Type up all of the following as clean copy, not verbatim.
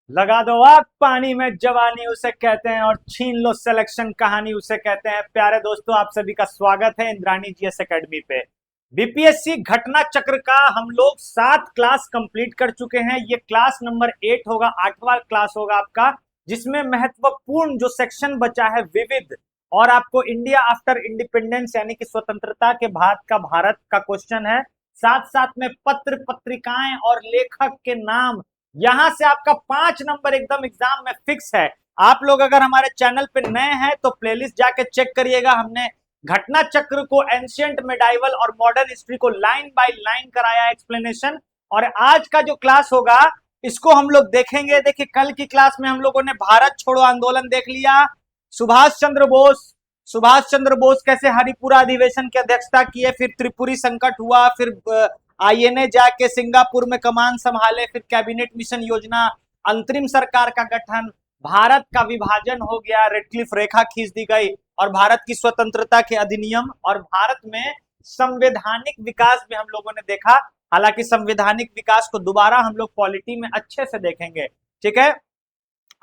लगा दो आग पानी में जवानी उसे कहते हैं और छीन लो सिलेक्शन कहानी उसे कहते हैं। प्यारे दोस्तों, आप सभी का स्वागत है इंद्राणी जीएस एकेडमी पे। बीपीएससी घटना चक्र का हम लोग 7 क्लास कंप्लीट कर चुके हैं। ये क्लास नंबर 8 होगा, 8वां क्लास होगा आपका, जिसमें महत्वपूर्ण जो सेक्शन बचा है विविध, और आपको इंडिया आफ्टर इंडिपेंडेंस यानी कि स्वतंत्रता के बाद का भारत का क्वेश्चन है। साथ साथ में पत्र पत्रिकाएं और लेखक के नाम, यहां से आपका 5 नंबर एकदम एग्जाम में फिक्स है। आप लोग अगर हमारे चैनल पे नए हैं तो प्लेलिस्ट जाके चेक करिएगा। हमने घटना चक्र को, एंशियंट मेडाइवल और मॉडर्न हिस्ट्री को लाइन बाय लाइन कराया एक्सप्लेनेशन। और आज का जो क्लास होगा इसको हम लोग देखेंगे। देखिए, कल की क्लास में हम लोगों ने भारत छोड़ो आंदोलन देख लिया, सुभाष चंद्र बोस कैसे हरिपुरा अधिवेशन की अध्यक्षता किए, फिर त्रिपुरी संकट हुआ, फिर आईएनए जाके सिंगापुर में कमान संभाले, फिर कैबिनेट मिशन योजना, अंतरिम सरकार का गठन, भारत का विभाजन हो गया, रेडक्लिफ रेखा खींच दी गई, और भारत की स्वतंत्रता के अधिनियम, और भारत में संवैधानिक विकास भी हम लोगों ने देखा। हालांकि संवैधानिक विकास को दोबारा हम लोग पॉलिटी में अच्छे से देखेंगे। ठीक है,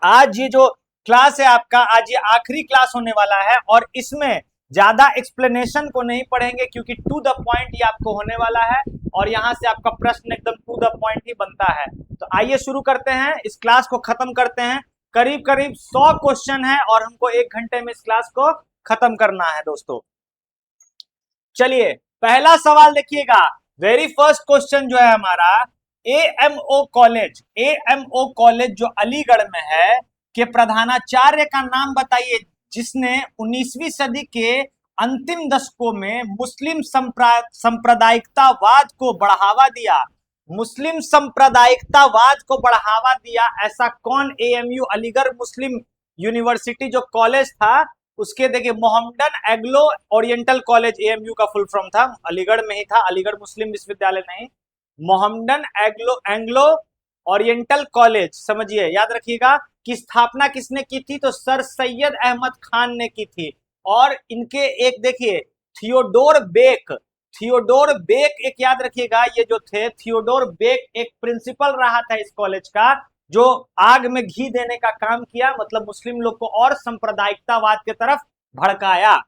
आज ये जो क्लास है आपका, आज ये आखिरी क्लास होने वाला है और इसमें ज्यादा एक्सप्लेनेशन को नहीं पढ़ेंगे क्योंकि टू द पॉइंट ये आपको होने वाला है और यहां से आपका प्रश्न एकदम टू द पॉइंट ही बनता है। तो आइए शुरू करते हैं, इस क्लास को खत्म करते हैं। करीब करीब 100 क्वेश्चन है और हमको 1 घंटे में इस क्लास को खत्म करना है दोस्तों। चलिए, पहला सवाल देखिएगा। वेरी फर्स्ट क्वेश्चन जो है हमारा, एएमओ कॉलेज जो अलीगढ़ में है के प्रधानाचार्य का नाम बताइए जिसने 19वीं सदी के अंतिम दशकों में मुस्लिम सांप्रदायिकतावाद को बढ़ावा दिया। मुस्लिम सांप्रदायिकतावाद को बढ़ावा दिया ऐसा कौन एएमयू अलीगढ़ मुस्लिम यूनिवर्सिटी जो कॉलेज था उसके, देखिए, मोहम्मदन एग्लो ओरिएंटल कॉलेज एएमयू का फुल फॉर्म था, अलीगढ़ में ही था, अलीगढ़ मुस्लिम विश्वविद्यालय नहीं, मोहम्मदन एंग्लो ओरिएंटल कॉलेज, समझिए, याद रखिएगा। की स्थापना किसने की थी? तो सर सैयद अहमद खान ने की थी। और इनके एक देखिए थियोडोर बेक एक याद रखिएगा, ये जो थे थियोडोर बेक एक प्रिंसिपल रहा था इस कॉलेज का, जो आग में घी देने का काम किया, मतलब मुस्लिम लोग को और सांप्रदायिकतावाद की तरफ भड़काया।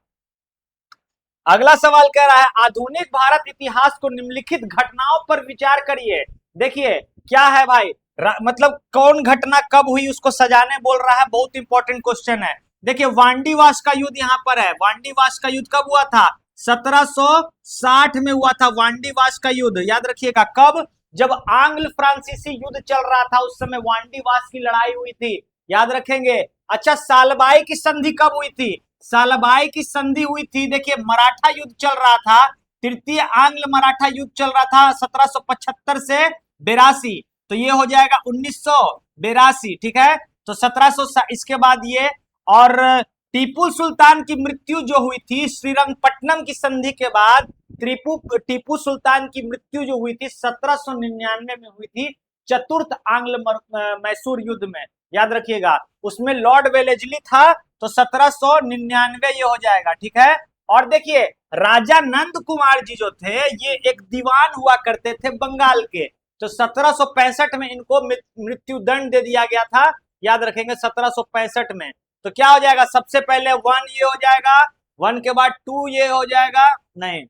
अगला सवाल कह रहा है, आधुनिक भारत इतिहास को निम्नलिखित घटनाओं पर विचार करिए। देखिए क्या है भाई, मतलब कौन घटना कब हुई उसको सजाने बोल रहा है, बहुत इंपॉर्टेंट क्वेश्चन है। देखिए, वांडीवास का युद्ध यहाँ पर है। वांडीवास का युद्ध कब हुआ था? 1760 में हुआ था वांडीवास का युद्ध, याद रखिएगा। कब? जब आंग्ल फ्रांसीसी युद्ध चल रहा था उस समय वांडीवास की लड़ाई हुई थी, याद रखेंगे। अच्छा, सालबाई की संधि कब हुई थी? सालबाई की संधि हुई थी, देखिए, मराठा युद्ध चल रहा था, तृतीय आंग्ल मराठा युद्ध चल रहा था 1775 से 82, तो ये हो जाएगा 1982। ठीक है, तो 1700 इसके बाद ये, और टीपू सुल्तान की मृत्यु जो हुई थी श्रीरंगपट्टनम की संधि के बाद, टीपू सुल्तान की मृत्यु जो हुई थी 1799 में हुई थी, चतुर्थ आंग्ल मैसूर युद्ध में, याद रखिएगा। उसमें लॉर्ड वेलेस्ली था, तो 1799 ये हो जाएगा। ठीक है, और देखिए, राजा नंद कुमार जी जो थे ये एक दीवान हुआ करते थे बंगाल के, तो 1765 में इनको मृत्यु दंड दे दिया गया था, याद रखेंगे 1765 में। तो क्या हो जाएगा, सबसे पहले 1 ये हो जाएगा, 1 के बाद 2 ये हो जाएगा, नहीं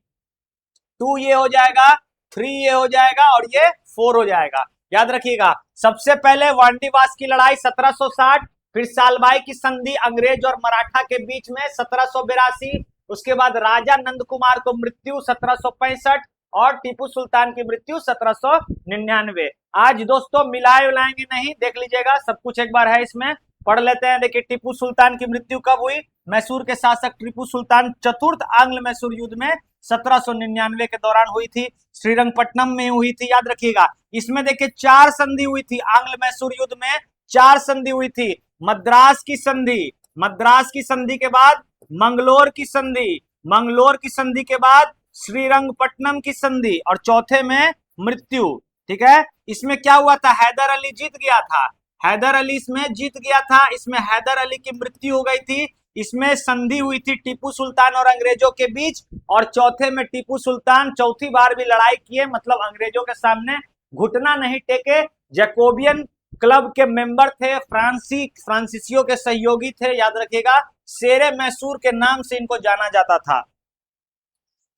2 ये हो जाएगा, 3 ये हो जाएगा और ये 4 हो जाएगा, याद रखिएगा। सबसे पहले वांडीवास की लड़ाई 1760, फिर सालबाई की संधि अंग्रेज और मराठा के बीच में 1782, उसके बाद राजा नंद कुमार को मृत्यु 1765 और टीपू सुल्तान की मृत्यु 1799। आज दोस्तों मिलाए उलाएंगे नहीं, देख लीजिएगा, सब कुछ एक बार है इसमें, पढ़ लेते हैं। देखिए, टीपू सुल्तान की मृत्यु कब हुई? मैसूर के शासक टीपू सुल्तान चतुर्थ आंग्ल मैसूर युद्ध में 1799 के दौरान हुई थी, श्रीरंगपट्टनम में हुई थी, याद रखिएगा। इसमें देखिए 4 संधि हुई थी आंग्ल मैसूर युद्ध में, 4 संधि हुई थी। मद्रास की संधि के बाद मंगलोर की संधि के बाद श्रीरंगपट्टनम की संधि, और चौथे में मृत्यु। ठीक है, इसमें क्या हुआ था? हैदर अली जीत गया था, हैदर अली इसमें जीत गया था, इसमें हैदर अली की मृत्यु हो गई थी। इसमें संधि हुई थी टीपू सुल्तान और अंग्रेजों के बीच, और चौथे में टीपू सुल्तान चौथी बार भी लड़ाई किए, मतलब अंग्रेजों के सामने घुटना नहीं टेके, जैकोबियन क्लब के मेंबर थे, फ्रांसीसियों के सहयोगी थे, याद रखिएगा। शेरे मैसूर के नाम से इनको जाना जाता था।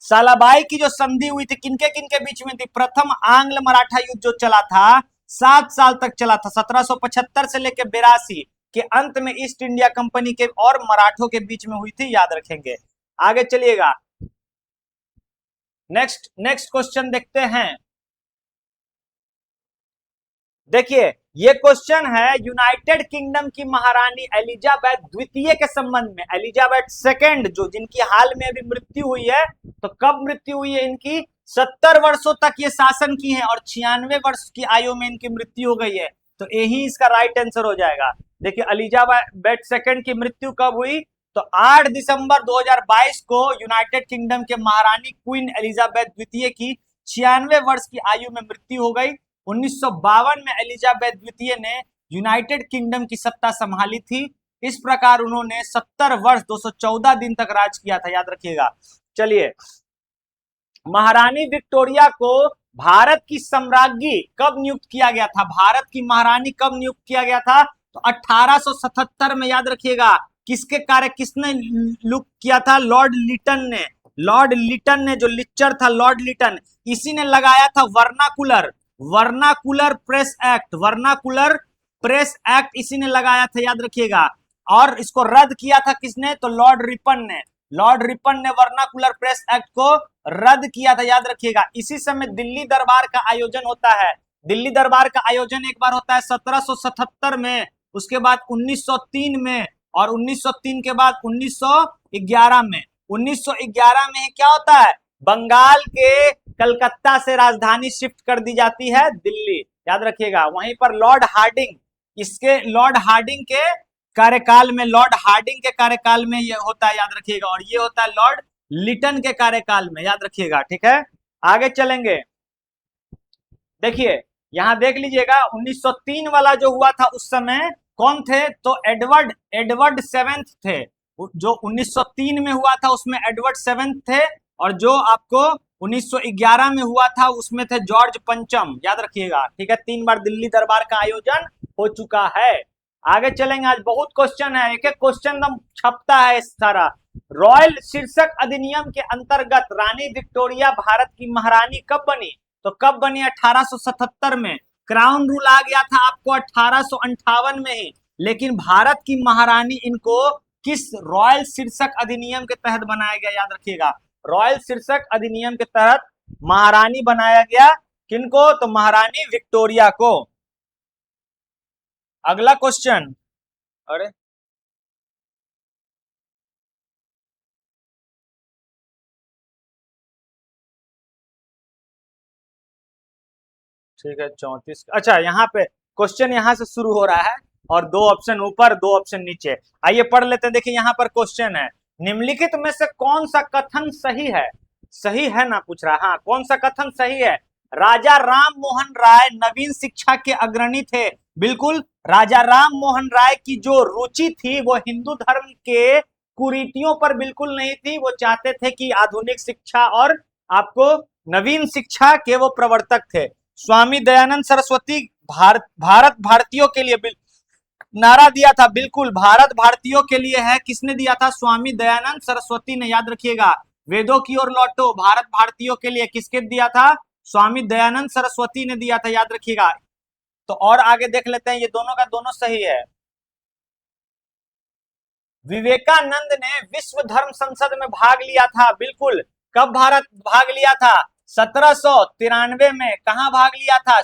सालाबाई की जो संधि हुई थी किनके किनके बीच में थी? प्रथम आंग्ल मराठा युद्ध जो चला था 7 साल तक चला था, 1775 से लेकर 82 के अंत में ईस्ट इंडिया कंपनी के और मराठों के बीच में हुई थी, याद रखेंगे। आगे चलिएगा, नेक्स्ट क्वेश्चन देखते हैं। देखिए ये क्वेश्चन है यूनाइटेड किंगडम की महारानी एलिजाबेथ द्वितीय के संबंध में। एलिजाबेथ सेकंड जो जिनकी हाल में अभी मृत्यु हुई है, तो कब मृत्यु हुई है इनकी? 70 वर्षों तक ये शासन की है और 96 वर्ष की आयु में इनकी मृत्यु हो गई है, तो यही इसका राइट आंसर हो जाएगा। देखिए एलिजाबेथ सेकंड की मृत्यु कब हुई? तो 8 दिसंबर 2022 को यूनाइटेड किंगडम के महारानी क्वीन एलिजाबेथ द्वितीय की 96 वर्ष की आयु में मृत्यु हो गई। 1952 में एलिजाबेथ द्वितीय ने यूनाइटेड किंगडम की सत्ता संभाली थी। इस प्रकार उन्होंने 70 वर्ष 214 दिन तक राज किया था, याद रखिएगा। चलिए, महारानी विक्टोरिया को भारत की सम्राज्ञी कब नियुक्त किया गया था? भारत की महारानी कब नियुक्त किया गया था? तो 1877 में, याद रखिएगा। किसके कार्य किसने नियुक्त किया था? लॉर्ड लिटन ने। लॉर्ड लिटन ने, जो लिचर था लॉर्ड लिटन, इसी ने लगाया था vernacular press act. Vernacular press act इसी ने लगाया था, याद रखिएगा। और इसको रद्द किया था किसने? तो लॉर्ड रिपन ने। लॉर्ड रिपन ने वर्नाकुलर प्रेस एक्ट को रद्द किया था, याद रखिएगा। इसी समय दिल्ली दरबार का आयोजन होता है। दिल्ली दरबार का आयोजन एक बार होता है 1777 में, उसके बाद 1903 में, और 1903 के बाद 1911 में। 1911 में क्या होता है? बंगाल के कलकत्ता से राजधानी शिफ्ट कर दी जाती है दिल्ली, याद रखिएगा। वहीं पर लॉर्ड हार्डिंग के कार्यकाल में ये होता है, याद रखिएगा। और ये होता है लॉर्ड लिटन के कार्यकाल में, याद रखिएगा। ठीक है, आगे चलेंगे। देखिए यहां देख लीजिएगा, 1903 वाला जो हुआ था उस समय कौन थे? तो एडवर्ड सेवेंथ थे। जो 1903 में हुआ था उसमें एडवर्ड सेवेंथ थे, और जो आपको 1911 में हुआ था उसमें थे जॉर्ज पंचम, याद रखिएगा। ठीक है, 3 बार दिल्ली दरबार का आयोजन हो चुका है। आगे चलेंगे, आज बहुत क्वेश्चन है, एक एक क्वेश्चन दम छपता है सारा। रॉयल शीर्षक अधिनियम के अंतर्गत रानी विक्टोरिया भारत की महारानी कब बनी? तो कब बनी? 1877 में। क्राउन रूल आ गया था आपको 1858 में ही, लेकिन भारत की महारानी इनको किस रॉयल शीर्षक अधिनियम के तहत बनाया गया, याद रखिएगा। रॉयल शीर्षक अधिनियम के तहत महारानी बनाया गया किनको? तो महारानी विक्टोरिया को। अगला क्वेश्चन, अरे ठीक है 34। अच्छा, यहाँ पे क्वेश्चन यहाँ से शुरू हो रहा है और 2 ऑप्शन ऊपर 2 ऑप्शन नीचे। आइए पढ़ लेते हैं। देखिए यहाँ पर क्वेश्चन है, निम्नलिखित में से कौन सा कथन सही है? सही है ना पूछ रहा। हाँ, कौन सा कथन सही है? राजा राम मोहन राय नवीन शिक्षा के अग्रणी थे। बिल्कुल, राजा राम मोहन राय की जो रुचि थी वो हिंदू धर्म के कुरीतियों पर बिल्कुल नहीं थी। वो चाहते थे कि आधुनिक शिक्षा और आपको नवीन शिक्षा के वो प्रवर्तक थे। स्वामी दयानंद सरस्वती भारत भारतीयों के लिए नारा दिया था। बिल्कुल, भारत भारतीयों के लिए है। किसने दिया था? स्वामी दयानंद सरस्वती ने, याद रखिएगा। वेदों की ओर लौटो, भारत भारतीयों के लिए किसके दिया था? स्वामी दयानंद सरस्वती ने दिया था, याद रखिएगा। तो और आगे देख लेते हैं, ये दोनों का दोनों सही है। विवेकानंद ने विश्व धर्म संसद में भाग लिया था। बिल्कुल, कब भारत भाग लिया था? 1793 में। कहां भाग लिया था?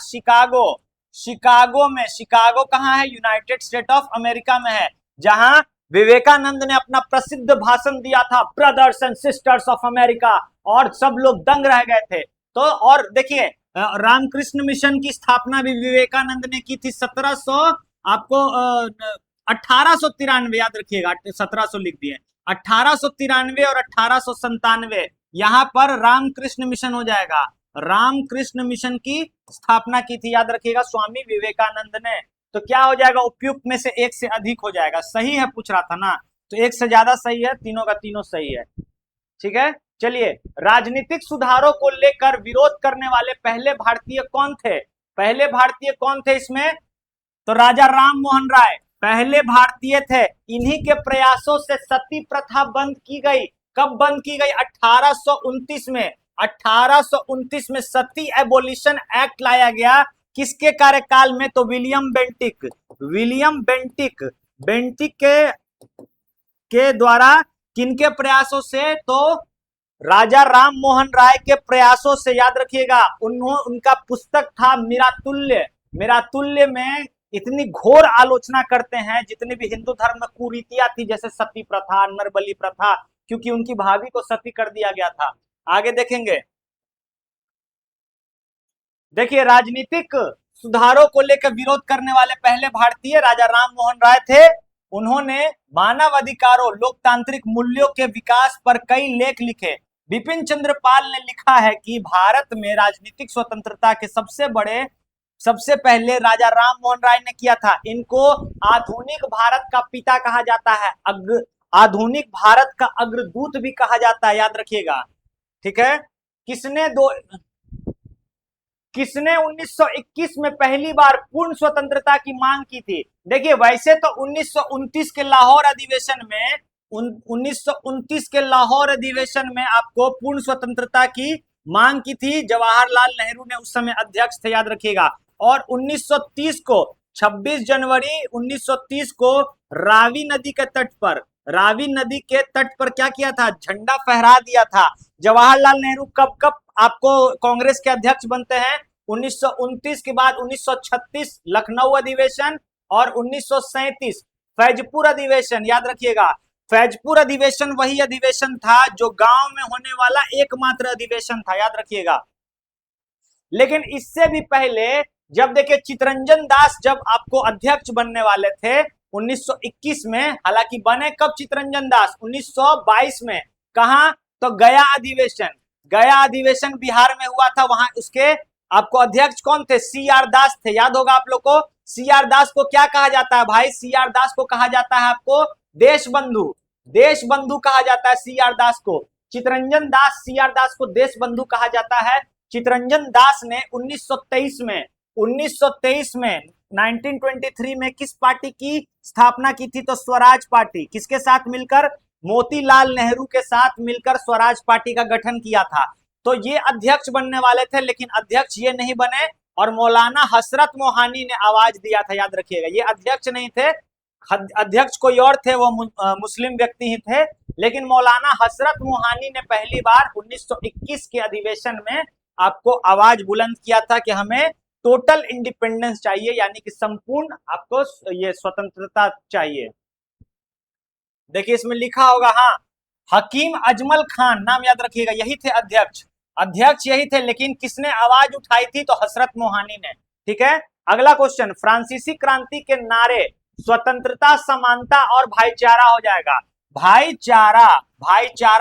शिकागो में। शिकागो कहां है? यूनाइटेड स्टेट ऑफ अमेरिका में है, जहां विवेकानंद ने अपना प्रसिद्ध भाषण दिया था, brothers and sisters of America, और सब लोग दंग रह गए थे। तो और देखिए, रामकृष्ण मिशन की स्थापना भी विवेकानंद ने की थी 1893, याद रखिएगा। 1700 लिख दिए, 1893 और 1897 यहाँ पर रामकृष्ण मिशन हो जाएगा। रामकृष्ण मिशन की स्थापना की थी, याद रखिएगा, स्वामी विवेकानंद ने। तो क्या हो जाएगा? उपयुक्त में से एक से अधिक हो जाएगा। सही है पूछ रहा था ना, तो एक से ज्यादा सही है, तीनों का तीनों सही है। ठीक है, चलिए, राजनीतिक सुधारों को लेकर विरोध करने वाले पहले भारतीय कौन थे? पहले भारतीय कौन थे इसमें? तो राजा राम मोहन राय पहले भारतीय थे। इन्हीं के प्रयासों से सती प्रथा बंद की गई। कब बंद की गई? 1829 में। 1829 में सती एबोलिशन एक्ट लाया गया। किसके कार्यकाल में? तो William Bentinck. William Bentinck Bentinck के द्वारा। किनके प्रयासों से? तो राजा राम मोहन राय के प्रयासों से। याद रखिएगा, उनका पुस्तक था मिरातुल्य। मिरातुल्य में इतनी घोर आलोचना करते हैं जितनी भी हिंदू धर्म में कुरीतियां थी, जैसे सती प्रथा, नरबली प्रथा, क्योंकि उनकी भाभी को सती कर दिया गया था। आगे देखेंगे, देखिए राजनीतिक सुधारों को लेकर विरोध करने वाले पहले भारतीय राजा राम मोहन राय थे। उन्होंने मानव अधिकारों, लोकतांत्रिक मूल्यों के विकास पर कई लेख लिखे। बिपिन चंद्र पाल ने लिखा है कि भारत में राजनीतिक स्वतंत्रता के सबसे पहले राजा राम मोहन राय ने किया था। इनको आधुनिक भारत का पिता कहा जाता है, आधुनिक भारत का अग्रदूत भी कहा जाता है, याद रखिएगा। ठीक है। किसने 1921 में पहली बार पूर्ण स्वतंत्रता की मांग की थी? देखिए, वैसे तो 1929 के लाहौर अधिवेशन में 1929 के लाहौर अधिवेशन में आपको पूर्ण स्वतंत्रता की मांग की थी। जवाहरलाल नेहरू ने उस समय अध्यक्ष थे, याद रखिएगा। और 1930 को 26 जनवरी 1930 को रावी नदी के तट पर क्या किया था? झंडा फहरा दिया था। जवाहरलाल नेहरू कब आपको कांग्रेस के अध्यक्ष बनते हैं? 1929 के बाद 1936 लखनऊ अधिवेशन और 1937 फैजपुर अधिवेशन। याद रखिएगा, फैजपुर अधिवेशन वही अधिवेशन था जो गांव में होने वाला एकमात्र अधिवेशन था, याद रखिएगा। लेकिन इससे भी पहले जब देखिए चितरंजन दास जब आपको अध्यक्ष बनने वाले थे 1921 में, हालांकि बने कब चितरंजन दास? 1922 में। कहा? तो गया अधिवेशन बिहार में हुआ था। वहां उसके आपको अध्यक्ष कौन थे? सी आर दास थे। याद होगा आप लोग को। सी आर दास को क्या कहा जाता है भाई? सी आर दास को कहा जाता है आपको देश बंधु कहा जाता है सी आर दास को। चितरंजन दास, सी आर दास को देश बंधु कहा जाता है। चितरंजन दास ने 1923 में 1923 में किस पार्टी की स्थापना की थी? तो स्वराज पार्टी। किसके साथ मिलकर? मोतीलाल नेहरू के साथ मिलकर स्वराज पार्टी का गठन किया था। तो ये अध्यक्ष बनने वाले थे, लेकिन अध्यक्ष ये नहीं बने और मौलाना हसरत मोहानी ने आवाज दिया था, याद रखिएगा। ये अध्यक्ष नहीं थे, अध्यक्ष कोई और थे, वो मुस्लिम व्यक्ति ही थे। लेकिन मौलाना हसरत मोहानी ने पहली बार 1921 के अधिवेशन में आपको आवाज बुलंद किया था कि हमें टोटल इंडिपेंडेंस चाहिए, यानी कि संपूर्ण आपको ये स्वतंत्रता चाहिए। देखिए इसमें लिखा होगा, हाँ, हकीम अजमल खान, नाम याद रखिएगा, यही थे अध्यक्ष यही थे। लेकिन किसने आवाज उठाई थी? तो हसरत मोहानी ने। ठीक है। अगला क्वेश्चन, फ्रांसीसी क्रांति के नारे स्वतंत्रता, समानता और भाईचारा हो जाएगा। भाईचारा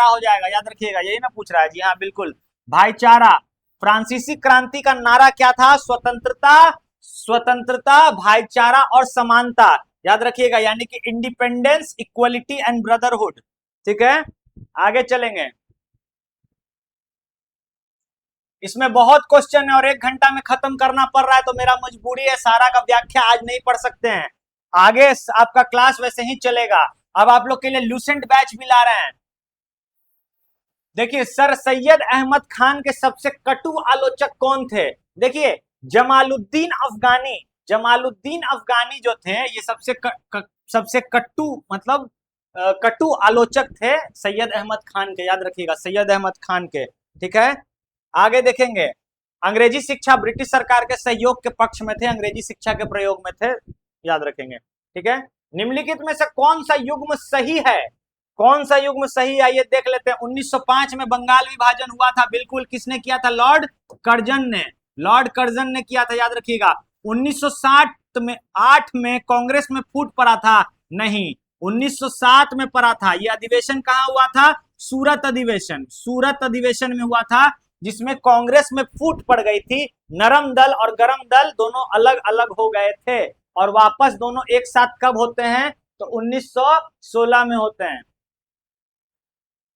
हो जाएगा, याद रखिएगा। यही ना पूछ रहा है? जी हाँ, बिल्कुल, भाईचारा। फ्रांसीसी क्रांति का नारा क्या था? स्वतंत्रता, भाईचारा और समानता, याद रखिएगा, यानी कि इंडिपेंडेंस, इक्वलिटी एंड ब्रदरहुड। ठीक है। आगे चलेंगे। इसमें बहुत क्वेश्चन है और 1 घंटा में खत्म करना पड़ रहा है, तो मेरा मजबूरी है, सारा का व्याख्या आज नहीं पढ़ सकते हैं। आगे आपका क्लास वैसे ही चलेगा। अब आप लोग के लिए लूसेंट बैच भी ला रहे हैं। देखिए, सर सैयद अहमद खान के सबसे कटु आलोचक कौन थे? देखिए, जमालुद्दीन अफगानी जो थे, ये सबसे कटु, मतलब कटु आलोचक थे सैयद अहमद खान के, याद रखिएगा, सैयद अहमद खान के। ठीक है। आगे देखेंगे, अंग्रेजी शिक्षा ब्रिटिश सरकार के सहयोग के पक्ष में थे, अंग्रेजी शिक्षा के प्रयोग में थे, याद रखेंगे। ठीक है। निम्नलिखित में से कौन सा युग्म सही है? आइए देख लेते हैं। 1905 में बंगाल विभाजन हुआ था, बिल्कुल। किसने किया था? लॉर्ड कर्जन ने किया था, याद रखिएगा। 1908 में कांग्रेस में फूट पड़ा था, नहीं, 1907 में पड़ा था। यह अधिवेशन कहाँ हुआ था? सूरत अधिवेशन में हुआ था, जिसमें कांग्रेस में फूट पड़ गई थी। नरम दल और गरम दल दोनों अलग अलग हो गए थे और वापस दोनों एक साथ कब होते हैं? तो 1916 में होते हैं।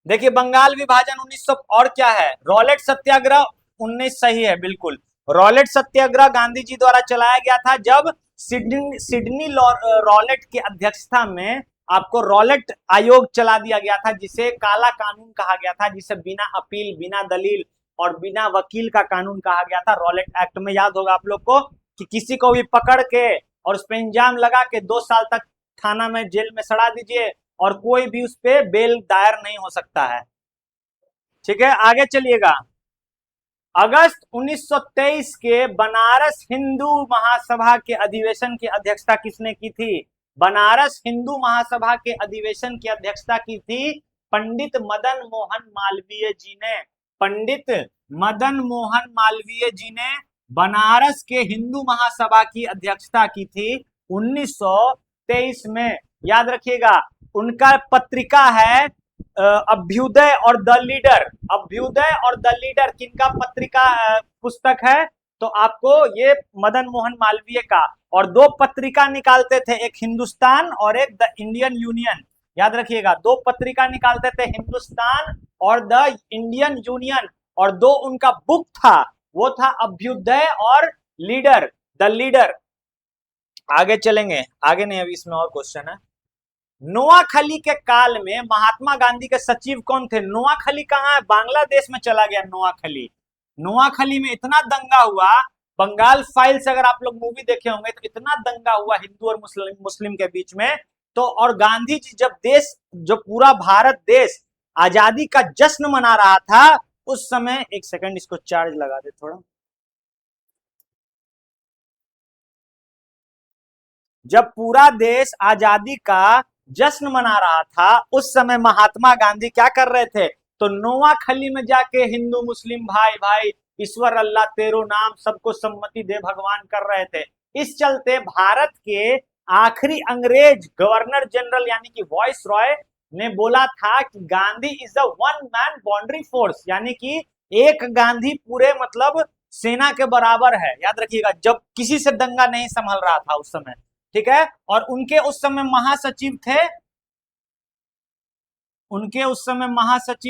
देखिए, बंगाल विभाजन 1900 और क्या है? रॉलेट सत्याग्रह 19 सही है, बिल्कुल। रॉलेट सत्याग्रह गांधी जी द्वारा चलाया गया था जब सिडनी रॉलेट की अध्यक्षता में आपको रॉलेट आयोग चला दिया गया था, जिसे काला कानून कहा गया था, जिसे बिना अपील, बिना दलील और बिना वकील का कानून कहा गया था। रॉलेट एक्ट में याद होगा आप लोग को कि किसी को भी पकड़ के और उस पर इंजाम लगा के 2 साल तक थाना में, जेल में सड़ा दीजिए और कोई भी उस पर बेल दायर नहीं हो सकता है। ठीक है, आगे चलिएगा। अगस्त 1923 के बनारस हिंदू महासभा के अधिवेशन की अध्यक्षता किसने की थी? बनारस हिंदू महासभा के अधिवेशन की अध्यक्षता की थी पंडित मदन मोहन मालवीय जी ने। पंडित मदन मोहन मालवीय जी ने बनारस के हिंदू महासभा की अध्यक्षता की थी 1923 में। याद रखिएगा, उनका पत्रिका है अभ्युदय और द लीडर। अभ्युदय और द लीडर किनका पत्रिका पुस्तक है? तो आपको ये मदन मोहन मालवीय का। और 2 पत्रिका निकालते थे, एक हिंदुस्तान और एक द इंडियन यूनियन। याद रखिएगा, 2 पत्रिका निकालते थे, हिंदुस्तान और द इंडियन यूनियन। और 2 उनका बुक था, वो था अभ्युदय और लीडर, द लीडर। आगे चलेंगे, आगे नहीं, अभी इसमें और क्वेश्चन है। नोआखली के काल में महात्मा गांधी के सचिव कौन थे? नोआखली कहाँ है? बांग्लादेश में चला गया नोआखली। नोआखली में इतना दंगा हुआ, बंगाल फाइल्स अगर आप लोग मूवी देखे होंगे तो इतना दंगा हुआ हिंदू और मुस्लिम के बीच में। तो और गांधी जी जब जो पूरा भारत देश आजादी का जश्न मना रहा था उस समय, एक सेकंड इसको चार्ज लगा दे थोड़ा। जब पूरा देश आजादी का जश्न मना रहा था उस समय महात्मा गांधी क्या कर रहे थे? तो नोआखली में जाके हिंदू मुस्लिम भाई भाई ईश्वर अल्लाह तेरो नाम, सबको सम्मति दे भगवान कर रहे थे। इस चलते भारत के आखिरी अंग्रेज गवर्नर जनरल यानी कि वॉइस रॉय ने बोला था कि Gandhi is a one man boundary force, यानी कि एक गांधी पूरे मतलब सेना के बराबर है। याद रखिएगा, जब किसी से दंगा नहीं संभल रहा था उस समय। ठीक है, और उनके उस समय महासचिव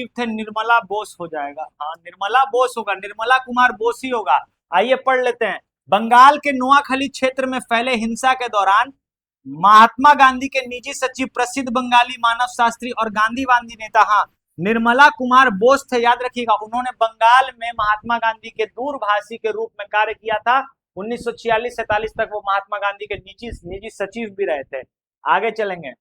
थे, निर्मला बोस हो जाएगा। हाँ, निर्मला बोस होगा, निर्मला कुमार बोस ही होगा। आइए पढ़ लेते हैं। बंगाल के नोआखली क्षेत्र में फैले हिंसा के दौरान महात्मा गांधी के निजी सचिव प्रसिद्ध बंगाली मानव शास्त्री और गांधीवादी नेता, हाँ, निर्मला कुमार बोस थे। याद रखिएगा, उन्होंने बंगाल में महात्मा गांधी के दूरभाषी के रूप में कार्य किया था। 1946-47 तक वो महात्मा गांधी के निजी सचिव भी रहे थे। आगे चलेंगे।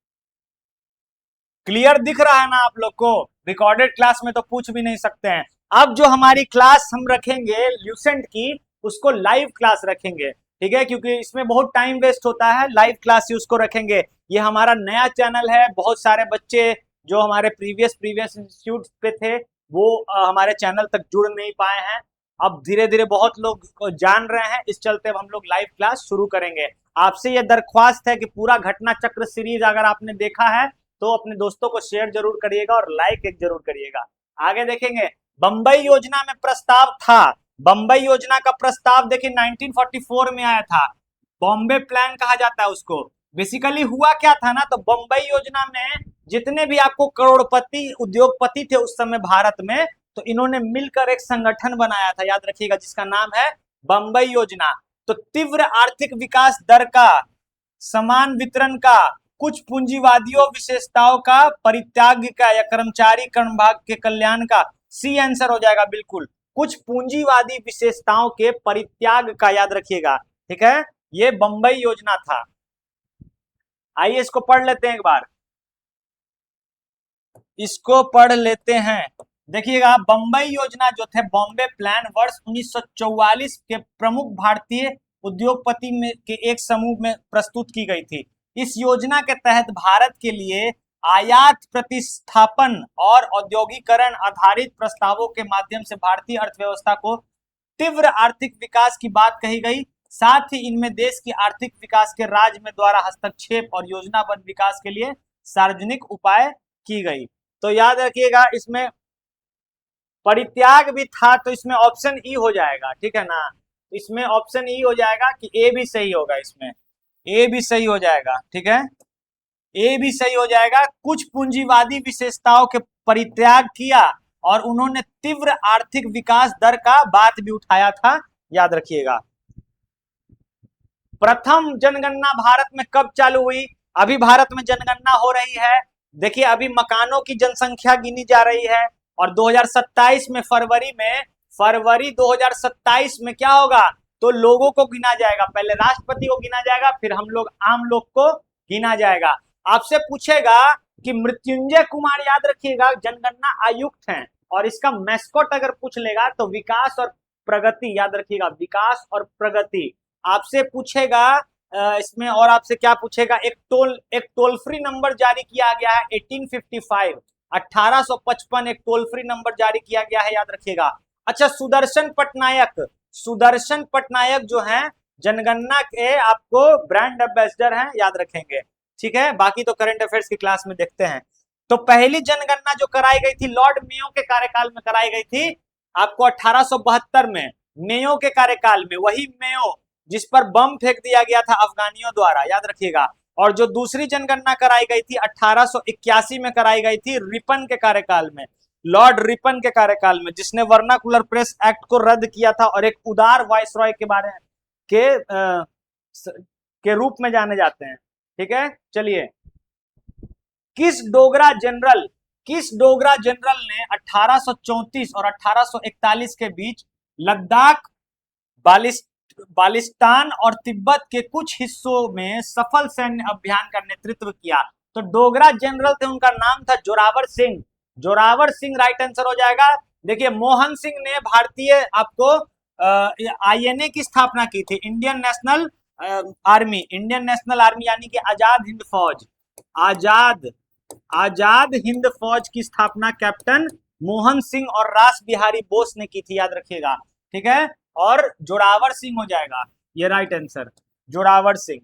क्लियर दिख रहा है ना आप लोग को? रिकॉर्डेड क्लास में तो पूछ भी नहीं सकते हैं। अब जो हमारी क्लास हम रखेंगे ल्यूसेंट की, उसको लाइव क्लास रखेंगे। ठीक है, क्योंकि इसमें बहुत टाइम वेस्ट होता है, लाइव क्लास ही उसको रखेंगे। ये हमारा नया चैनल है, बहुत सारे बच्चे जो हमारे प्रीवियस इंस्टीट्यूट पे थे वो हमारे चैनल तक जुड़ नहीं पाए हैं। अब धीरे धीरे बहुत लोग जान रहे हैं, इस चलते हम लोग लाइव क्लास शुरू करेंगे। आपसे यह दरख्वास्त है कि पूरा घटना चक्र सीरीज अगर आपने देखा है तो अपने दोस्तों को शेयर जरूर करिएगा और लाइक एक जरूर करिएगा। आगे देखेंगे, बंबई योजना में प्रस्ताव था। बंबई योजना का प्रस्ताव देखिए 1944 में आया था। बॉम्बे प्लान कहा जाता है उसको। बेसिकली हुआ क्या था ना, तो बंबई योजना में जितने भी आपको करोड़पति उद्योगपति थे उस समय भारत में, तो इन्होंने मिलकर एक संगठन बनाया था, याद रखिएगा, जिसका नाम है बंबई योजना। तो तीव्र आर्थिक विकास दर का, समान वितरण का, कुछ पूंजीवादियों विशेषताओं का परित्याग का, या कर्मचारी कर्ण भाग के कल्याण का, सी आंसर हो जाएगा बिल्कुल। कुछ पूंजीवादी विशेषताओं के परित्याग का, याद रखिएगा। ठीक है, ये बंबई योजना था। आइए इसको पढ़ लेते हैं एक बार, इसको पढ़ लेते हैं। देखिएगा, बंबई योजना जो थे, बॉम्बे प्लान, वर्ष 1944 के प्रमुख भारतीय उद्योगपति में के एक समूह में प्रस्तुत की गई थी। इस योजना के तहत भारत के लिए आयात प्रतिस्थापन और औद्योगिकरण आधारित प्रस्तावों के माध्यम से भारतीय अर्थव्यवस्था को तीव्र आर्थिक विकास की बात कही गई। साथ ही इनमें देश की आर्थिक विकास के राज्य में द्वारा हस्तक्षेप और योजनाबद्ध विकास के लिए सार्वजनिक उपाय की गई। तो याद रखिएगा, इसमें परित्याग भी था, तो इसमें ऑप्शन ई हो जाएगा। ठीक है ना, इसमें ऑप्शन ई हो जाएगा कि ए भी सही होगा, इसमें ए भी सही हो जाएगा। ठीक है, ए भी सही हो जाएगा। कुछ पूंजीवादी विशेषताओं के परित्याग किया और उन्होंने तीव्र आर्थिक विकास दर का बात भी उठाया था, याद रखिएगा। प्रथम जनगणना भारत में कब चालू हुई? अभी भारत में जनगणना हो रही है। देखिए अभी मकानों की जनसंख्या गिनी जा रही है और 2027 में फरवरी 2027 में क्या होगा? तो लोगों को गिना जाएगा, पहले राष्ट्रपति को गिना जाएगा, फिर हम लोग आम लोग को गिना जाएगा। आपसे पूछेगा कि मृत्युंजय कुमार, याद रखिएगा, जनगणना आयुक्त हैं और इसका मैस्कॉट अगर पूछ लेगा तो विकास और प्रगति, याद रखिएगा, विकास और प्रगति। आपसे पूछेगा इसमें, और आपसे क्या पूछेगा, एक टोल फ्री नंबर जारी किया गया है 1855, 1855 एक टोल फ्री नंबर जारी किया गया है, याद रखिएगा। अच्छा, सुदर्शन पटनायक जो हैं जनगणना के आपको ब्रांड एम्बेसडर हैं, याद रखेंगे, ठीक है। बाकी तो करंट अफेयर्स की क्लास में देखते हैं। तो पहली जनगणना जो कराई गई थी लॉर्ड मेयो के कार्यकाल में कराई गई थी, आपको 1872 में, मेयो के कार्यकाल में, वही मेयो जिस पर बम फेंक दिया गया था अफगानियों द्वारा, याद रखिएगा। और जो दूसरी जनगणना कराई गई थी 1881 में कराई गई थी रिपन के कार्यकाल में, लॉर्ड रिपन के कार्यकाल में, जिसने वर्नाकुलर प्रेस एक्ट को रद्द किया था और एक उदार वायसरॉय के बारे के रूप में जाने जाते हैं, ठीक है। चलिए, किस डोगरा जनरल ने 1834 और 1841 के बीच लद्दाख, बालिस्तान और तिब्बत के कुछ हिस्सों में सफल सैन्य अभियान का नेतृत्व किया? तो डोगरा जनरल थे, उनका नाम था जोरावर सिंह राइट आंसर हो जाएगा। देखिए मोहन सिंह ने भारतीय आपको आईएनए की स्थापना की थी, इंडियन नेशनल आर्मी, यानी कि आजाद हिंद फौज की स्थापना कैप्टन मोहन सिंह और रास बिहारी बोस ने की थी, याद रखिएगा, ठीक है। और जोरावर सिंह हो जाएगा ये राइट आंसर, जोरावर सिंह।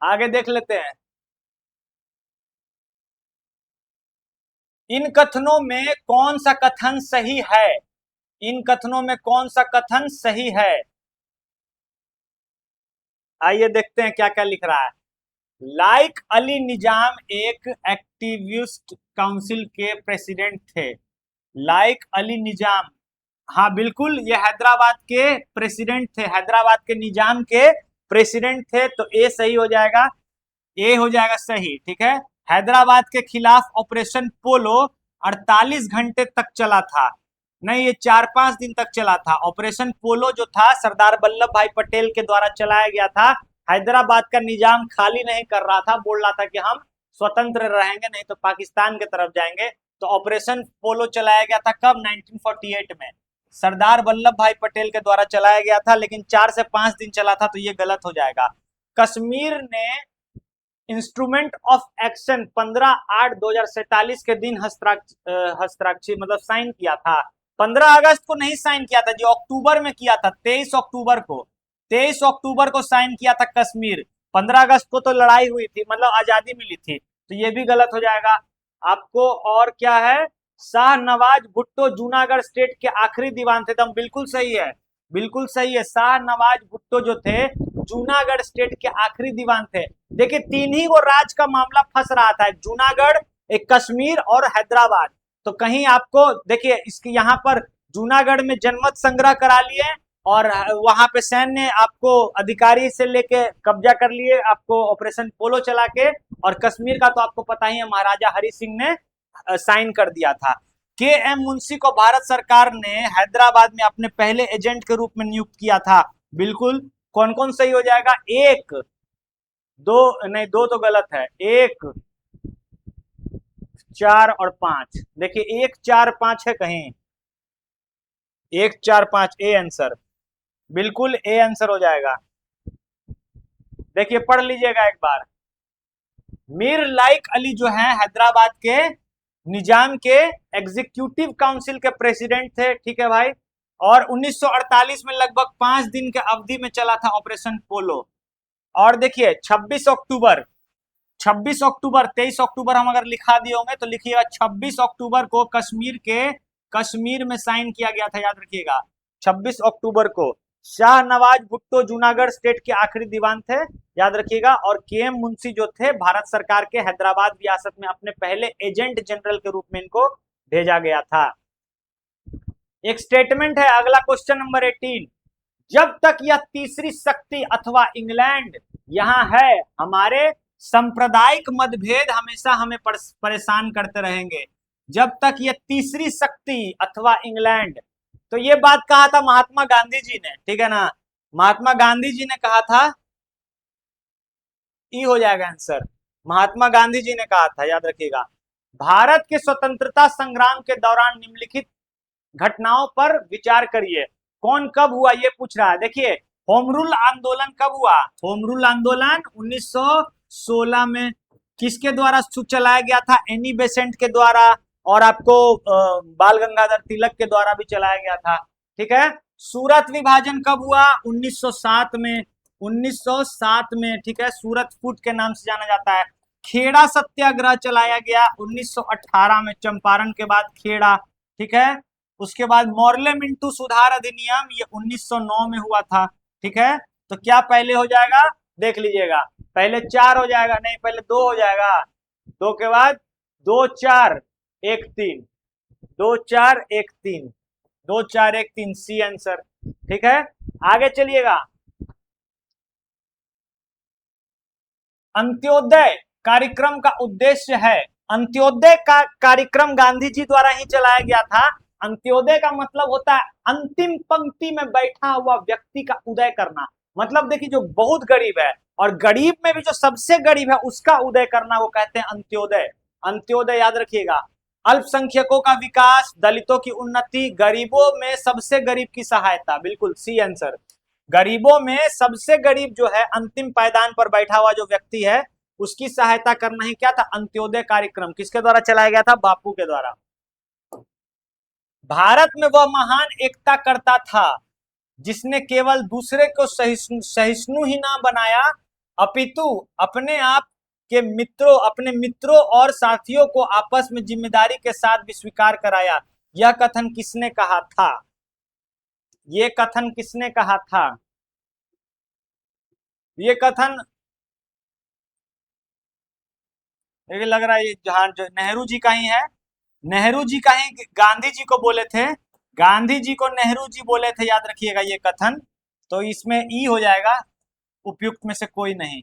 आगे देख लेते हैं, इन कथनों में कौन सा कथन सही है? इन कथनों में कौन सा कथन सही है? आइए देखते हैं क्या क्या लिख रहा है। लाइक अली निजाम एक एक्टिविस्ट काउंसिल के प्रेसिडेंट थे। लाइक अली निजाम, हाँ बिल्कुल, ये हैदराबाद के प्रेसिडेंट थे, हैदराबाद के निजाम के प्रेसिडेंट थे, तो ए सही हो जाएगा, ए हो जाएगा सही, ठीक है। हैदराबाद के खिलाफ ऑपरेशन पोलो 48 घंटे तक चला था, नहीं ये 4-5 दिन तक चला था। ऑपरेशन पोलो जो था सरदार वल्लभ भाई पटेल के द्वारा चलाया गया था। हैदराबाद का निजाम खाली नहीं कर रहा था, बोल रहा था कि हम स्वतंत्र रहेंगे, नहीं तो पाकिस्तान की तरफ जाएंगे। तो ऑपरेशन पोलो चलाया गया था कब? 1948 में सरदार वल्लभ भाई पटेल के द्वारा चलाया गया था, लेकिन 4 से 5 दिन चला था, तो ये गलत हो जाएगा। कश्मीर ने इंस्ट्रूमेंट ऑफ एक्शन 15/8/2047 के दिन हस्ताक्षर मतलब साइन किया था। 15 अगस्त को नहीं साइन किया था, जो अक्टूबर में किया था, 23 अक्टूबर को साइन किया था कश्मीर। 15 अगस्त को तो लड़ाई हुई थी, मतलब आजादी मिली थी, तो ये भी गलत हो जाएगा आपको। और क्या है? शाहनवाज भुट्टो जूनागढ़ स्टेट के आखिरी दीवान थे, एकदम बिल्कुल सही है, बिल्कुल सही है। शाहनवाज भुट्टो जो थे जूनागढ़ स्टेट के आखिरी दीवान थे। देखिए 3 ही वो राज का मामला फंस रहा था, जूनागढ़, एक कश्मीर और हैदराबाद। तो कहीं आपको देखिए इसके यहाँ पर जूनागढ़ में जनमत संग्रह करा लिए और वहां पे सैन्य आपको अधिकारी से लेके कब्जा कर लिए, आपको ऑपरेशन पोलो चला के। और कश्मीर का तो आपको पता ही है, महाराजा हरि सिंह ने साइन कर दिया था। के एम मुंशी को भारत सरकार ने हैदराबाद में अपने पहले एजेंट के रूप में नियुक्त किया था। बिल्कुल, कौन कौन सही हो जाएगा? 1 2 नहीं, 2 तो गलत है, 1 4 और 5। देखिए 1 4 5 है कहीं, 1 4 5 ए आंसर, बिल्कुल ए आंसर हो जाएगा। देखिए पढ़ लीजिएगा एक बार। मीर लाइक अली जो है हैदराबाद के निजाम के एग्जीक्यूटिव काउंसिल के प्रेसिडेंट थे, ठीक है भाई। और 1948 में लगभग 5 दिन के अवधि में चला था ऑपरेशन पोलो। और देखिए 26 अक्टूबर 23 अक्टूबर हम अगर लिखा दिए होंगे तो लिखिएगा 26 अक्टूबर को कश्मीर में साइन किया गया था, याद रखिएगा 26 अक्टूबर को। शाहनवाज भुट्टो जूनागढ़ स्टेट के आखिरी दीवान थे, याद रखिएगा। और के एम मुंशी जो थे भारत सरकार के हैदराबाद रियासत में अपने पहले एजेंट जनरल के रूप में इनको भेजा गया था। एक स्टेटमेंट है। अगला क्वेश्चन नंबर 18, जब तक यह तीसरी शक्ति अथवा इंग्लैंड यहां है, हमारे सांप्रदायिक मतभेद हमेशा हमें परेशान करते रहेंगे। जब तक यह तीसरी शक्ति अथवा इंग्लैंड, तो ये बात कहा था महात्मा गांधी जी ने, ठीक है ना। महात्मा गांधी जी ने कहा था, ई हो जाएगा आंसर। महात्मा गांधी जी ने कहा था, याद रखिएगा। भारत के स्वतंत्रता संग्राम के दौरान निम्नलिखित घटनाओं पर विचार करिए। कौन कब हुआ ये पूछ रहा है। देखिए, होम रूल आंदोलन कब हुआ। होम रूल आंदोलन 1916 में किसके द्वारा चलाया गया था, एनी बेसेंट के द्वारा, और आपको बाल गंगाधर तिलक के द्वारा भी चलाया गया था, ठीक है। सूरत विभाजन कब हुआ, 1907 में। 1907 में, ठीक है, सूरत फूट के नाम से जाना जाता है। खेड़ा सत्याग्रह चलाया गया 1918 में, चंपारण के बाद खेड़ा, ठीक है। उसके बाद मॉर्ले मिंटू सुधार अधिनियम, ये 1909 में हुआ था, ठीक है। तो क्या पहले हो जाएगा, देख लीजिएगा। पहले 4 हो जाएगा, नहीं पहले 2 हो जाएगा। 2 के बाद 2 4 1 3, 2 4 1 3, 2 4 1 3, सी आंसर, ठीक है। आगे चलिएगा। अंत्योदय कार्यक्रम का उद्देश्य है, अंत्योदय का कार्यक्रम गांधी जी द्वारा ही चलाया गया था। अंत्योदय का मतलब होता है अंतिम पंक्ति में बैठा हुआ व्यक्ति का उदय करना। मतलब देखिए, जो बहुत गरीब है और गरीब में भी जो सबसे गरीब है उसका उदय करना, वो कहते हैं अंत्योदय। अंत्योदय याद रखिएगा। अल्पसंख्यकों का विकास, दलितों की उन्नति, गरीबों में सबसे गरीब की सहायता, बिल्कुल सी आंसर। गरीबों में सबसे गरीब जो है, अंतिम पायदान पर बैठा हुआ जो व्यक्ति है, उसकी सहायता करना ही क्या था, अंत्योदय कार्यक्रम। किसके द्वारा चलाया गया था, बापू के द्वारा। भारत में वह महान एकता करता था जिसने केवल दूसरे को सहिष्णु ही ना बनाया, अपितु अपने आप के मित्रों, अपने मित्रों और साथियों को आपस में जिम्मेदारी के साथ भी स्वीकार कराया। यह कथन किसने कहा था, ये कथन किसने कहा था। ये कथन मुझे लग रहा है ये जहां जो नेहरू जी का ही है, नेहरू जी का ही गांधी जी को बोले थे, गांधी जी को नेहरू जी बोले थे, याद रखिएगा ये कथन। तो इसमें ई हो जाएगा, उपयुक्त में से कोई नहीं,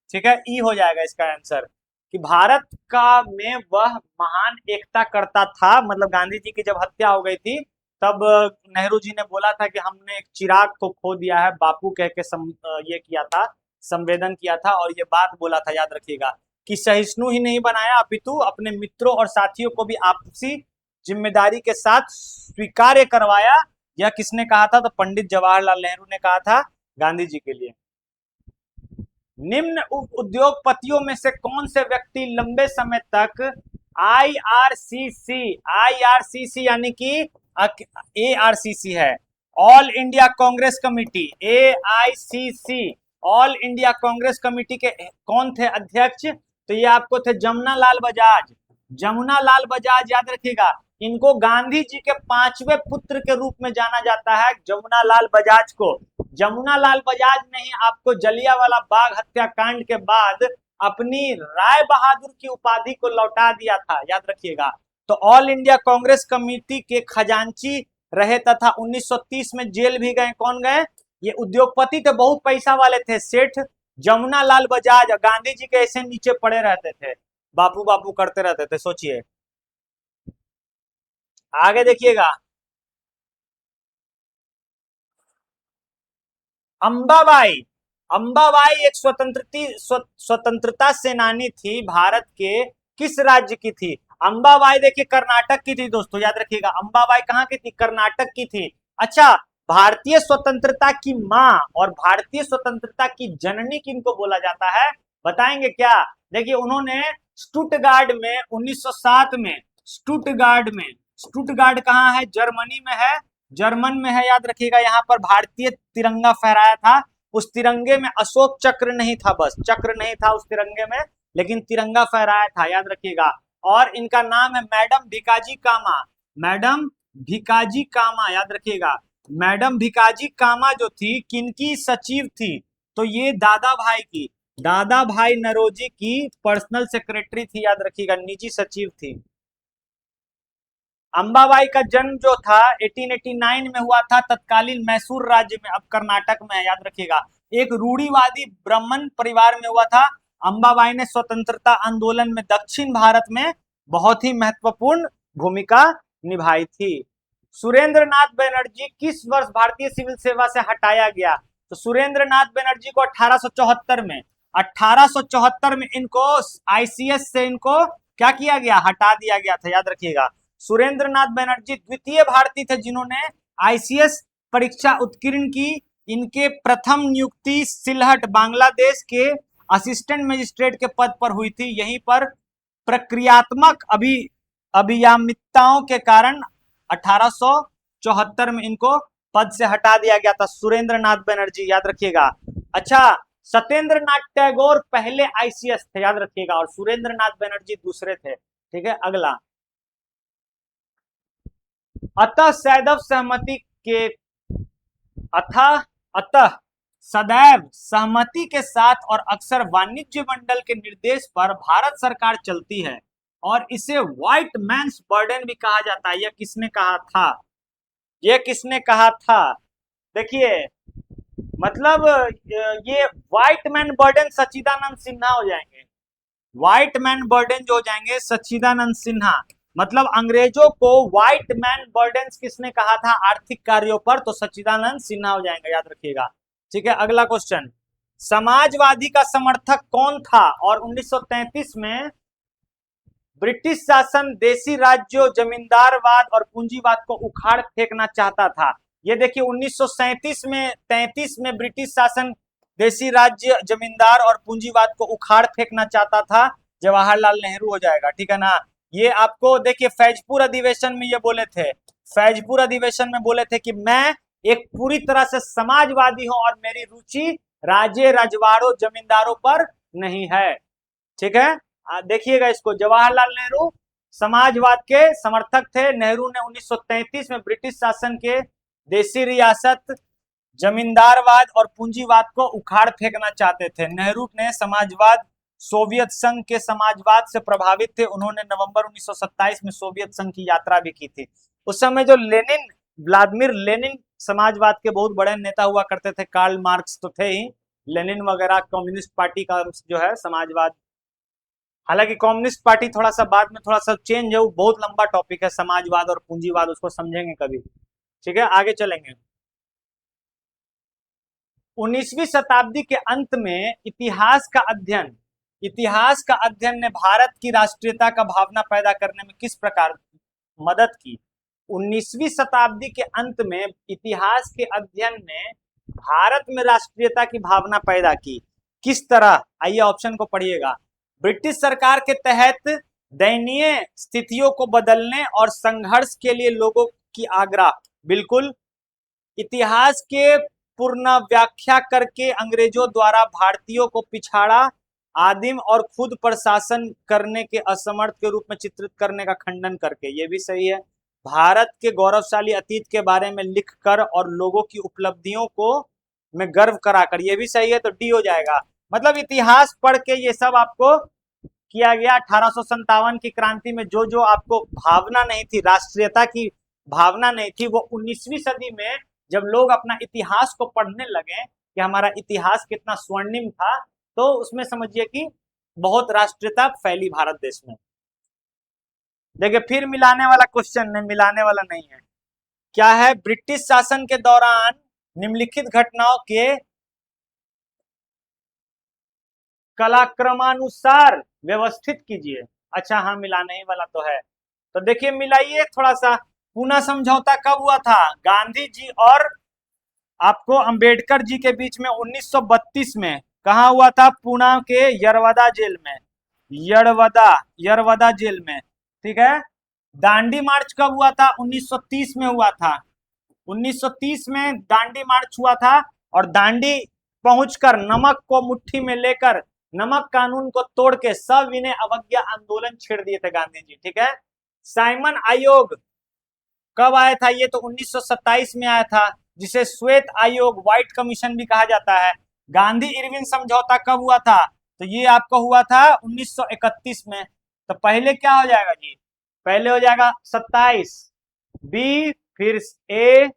ठीक है, ई हो जाएगा इसका आंसर। कि भारत का में वह महान एकता करता था, मतलब गांधी जी की जब हत्या हो गई थी तब नेहरू जी ने बोला था कि हमने एक चिराग को खो दिया है, बापू कह के ये किया था, संवेदन किया था, और ये बात बोला था, याद रखिएगा। कि सहिष्णु ही नहीं बनाया, अपितु अपने मित्रों और साथियों को भी आपसी जिम्मेदारी के साथ स्वीकार्य करवाया। यह किसने कहा था, तो पंडित जवाहरलाल नेहरू ने कहा था गांधी जी के लिए। निम्न उद्योगपतियों में से कौन से व्यक्ति लंबे समय तक आईआरसीसी, आईआरसीसी यानी कि एआरसीसी है, all India Congress committee, AICC, all India Congress committee के कौन थे अध्यक्ष, तो ये आपको थे जमुना लाल बजाज। जमुना लाल बजाज, याद रखिएगा। इनको गांधी जी के 5वें पुत्र के रूप में जाना जाता है, जमुना लाल बजाज को। जमुना लाल बजाज ने ही आपको जलियांवाला बाग हत्याकांड के बाद अपनी राय बहादुर की उपाधि को लौटा दिया था, याद रखिएगा। तो ऑल इंडिया कांग्रेस कमेटी के खजांची रहे तथा 1930 में जेल भी गए। कौन गए, ये उद्योगपति थे, बहुत पैसा वाले थे, सेठ जमुना लाल बजाज। गांधी जी के ऐसे नीचे पड़े रहते थे, बापू बापू करते रहते थे, सोचिए। आगे देखिएगा। अंबाबाई, अंबाबाई एक स्वतंत्रता सेनानी थी, भारत के किस राज्य की थी। अंबाबाई देखिए कर्नाटक की थी दोस्तों, याद रखिएगा। अंबाबाई कहाँ की थी, कर्नाटक की थी। अच्छा, भारतीय स्वतंत्रता की माँ और भारतीय स्वतंत्रता की जननी किनको बोला जाता है, बताएंगे क्या। देखिए, उन्होंने स्टुटगार्ड में 1907 में, स्टुटगार्ड कहाँ है, जर्मनी में है, जर्मन में है, याद रखिएगा। यहाँ पर भारतीय तिरंगा फहराया था। उस तिरंगे में अशोक चक्र नहीं था, बस चक्र नहीं था उस तिरंगे में, लेकिन तिरंगा फहराया था, याद रखिएगा। और इनका नाम है मैडम भिकाजी कामा, मैडम भिकाजी कामा, याद रखिएगा। मैडम भिकाजी कामा जो थी, किनकी सचिव थी, तो ये दादा भाई की, दादा भाई नरोजी की पर्सनल सेक्रेटरी थी, याद रखिएगा, निजी सचिव थी। अंबाबाई का जन्म जो था 1889 में हुआ था, तत्कालीन मैसूर राज्य में, अब कर्नाटक में है, याद रखिएगा। एक रूढ़िवादी ब्राह्मण परिवार में हुआ था। अंबाबाई ने स्वतंत्रता आंदोलन में दक्षिण भारत में बहुत ही महत्वपूर्ण भूमिका निभाई थी। सुरेंद्र नाथ बनर्जी किस वर्ष भारतीय सिविल सेवा से हटाया गया? तो सुरेंद्र नाथ बनर्जी को 1874 में इनको आईसीएस से इनको क्या किया गया? हटा दिया गया था, याद रखिएगा। सुरेंद्र नाथ बनर्जी द्वितीय भारतीय थे जिन्होंने आईसीएस परीक्षा उत्तीर्ण की। इनके प्रथम नियुक्ति सिलहट बांग्लादेश के असिस्टेंट मजिस्ट्रेट के पद पर हुई थी। यहीं पर प्रक्रियात्मक अभियमितताओं के कारण 1874 में इनको पद से हटा दिया गया था। सुरेंद्र नाथ बनर्जी, याद रखिएगा। अच्छा, सत्येंद्र नाथ टैगोर पहले आईसीएस थे, याद रखिएगा, और सुरेंद्र नाथ बनर्जी दूसरे थे। ठीक है, अगला, अतः सदैव सहमति के अतः सदैव सहमति के साथ और अक्सर वाणिज्य मंडल के निर्देश पर भारत सरकार चलती है और इसे व्हाइट मैन्स बर्डन भी कहा जाता है। यह किसने कहा था? यह किसने कहा था? देखिए, मतलब ये व्हाइट मैन बर्डन सच्चिदानंद सिन्हा हो जाएंगे। व्हाइट मैन बर्डन जो हो जाएंगे सच्चिदानंद सिन्हा। मतलब अंग्रेजों को व्हाइट मैन बर्डन किसने कहा था आर्थिक कार्यों पर? तो सच्चिदानंद सिन्हा हो जाएंगे, याद रखिएगा। ठीक है, अगला क्वेश्चन, समाजवादी का समर्थक कौन था और 1933 में ब्रिटिश शासन देशी राज्यों, जमींदारवाद और पूंजीवाद को उखाड़ फेंकना चाहता था? ये देखिए, 1937 में 33 में ब्रिटिश शासन देशी राज्य, जमींदार और पूंजीवाद को उखाड़ फेंकना चाहता था। जवाहरलाल नेहरू हो जाएगा। ठीक है ना। ये आपको देखिए फैजपुर अधिवेशन में ये बोले थे, फैजपुर अधिवेशन में बोले थे कि मैं एक पूरी तरह से समाजवादी हूं और मेरी रुचि राजे रजवाड़ों जमींदारों पर नहीं है। ठीक है, देखिएगा इसको, जवाहरलाल नेहरू समाजवाद के समर्थक थे। नेहरू ने 1933 में ब्रिटिश शासन के देशी रियासत, जमींदारवाद और पूंजीवाद को उखाड़ फेंकना चाहते थे। नेहरू ने समाजवाद, सोवियत संघ के समाजवाद से प्रभावित थे। उन्होंने नवंबर 1927 में सोवियत संघ की यात्रा भी की थी। उस समय जो लेनिन, व्लादिमीर लेनिन समाजवाद के बहुत बड़े नेता हुआ करते थे। कार्ल मार्क्स तो थे ही, लेनिन वगैरह कम्युनिस्ट पार्टी का जो है समाजवाद। हालांकि कम्युनिस्ट पार्टी थोड़ा सा बाद में थोड़ा सा चेंज है, वो बहुत लंबा टॉपिक है, समाजवाद और पूंजीवाद, उसको समझेंगे कभी। ठीक है, आगे चलेंगे। 19वीं शताब्दी के अंत में इतिहास का अध्ययन ने भारत की राष्ट्रीयता का भावना पैदा करने में किस प्रकार मदद की? 19वीं शताब्दी के अंत में इतिहास के अध्ययन ने भारत में राष्ट्रीयता की भावना पैदा की। किस तरह? आइए ऑप्शन को पढ़िएगा। ब्रिटिश सरकार के तहत दयनीय स्थितियों को बदलने और संघर्ष के लिए लोगों की आग्रह। बिल्कुल। इतिहास के पूर्ण व्याख्या करके अंग्रेजों द्वारा भारतीयों को पिछाड़ा, आदिम और खुद पर शासन करने के असमर्थ के रूप में चित्रित करने का खंडन करके। ये भी सही है। भारत के गौरवशाली अतीत के बारे में लिखकर और लोगों की उपलब्धियों को में गर्व कराकर। ये भी सही है, तो डी हो जाएगा। मतलब इतिहास पढ़ के ये सब आपको किया गया। 1857 की क्रांति में जो जो आपको भावना नहीं थी, राष्ट्रीयता की भावना नहीं थी, वो 19वीं सदी में जब लोग अपना इतिहास को पढ़ने लगे कि हमारा इतिहास कितना स्वर्णिम था, तो उसमें समझिए कि बहुत राष्ट्रीयता फैली भारत देश में। देखिए, फिर मिलाने वाला क्वेश्चन है, मिलाने वाला नहीं है। क्या है? ब्रिटिश शासन के दौरान निम्नलिखित घटनाओं के कालक्रमानुसार व्यवस्थित कीजिए। अच्छा, हाँ, मिलाने ही वाला तो है। तो देखिए, मिलाइए थोड़ा सा। पूना समझौता कब हुआ था? गांधी जी और आपको अंबेडकर जी के बीच में 1932 में। कहा हुआ था? पूना के यरवदा जेल में, यरवदा जेल में। ठीक है। दांडी मार्च कब हुआ था? 1930 में हुआ था। 1930 में दांडी मार्च हुआ था और दांडी पहुंचकर नमक को मुट्ठी में लेकर नमक कानून को तोड़ के सविनय अवज्ञा आंदोलन छेड़ दिए थे गांधी जी। ठीक है। साइमन आयोग कब आया था? ये तो 1927 में आया था, जिसे श्वेत आयोग, व्हाइट कमीशन भी कहा जाता है। गांधी इरविन समझौता कब हुआ था? तो ये आपको हुआ था 1931 में। तो पहले क्या हो जाएगा जी? पहले हो जाएगा 27, बी फिर ए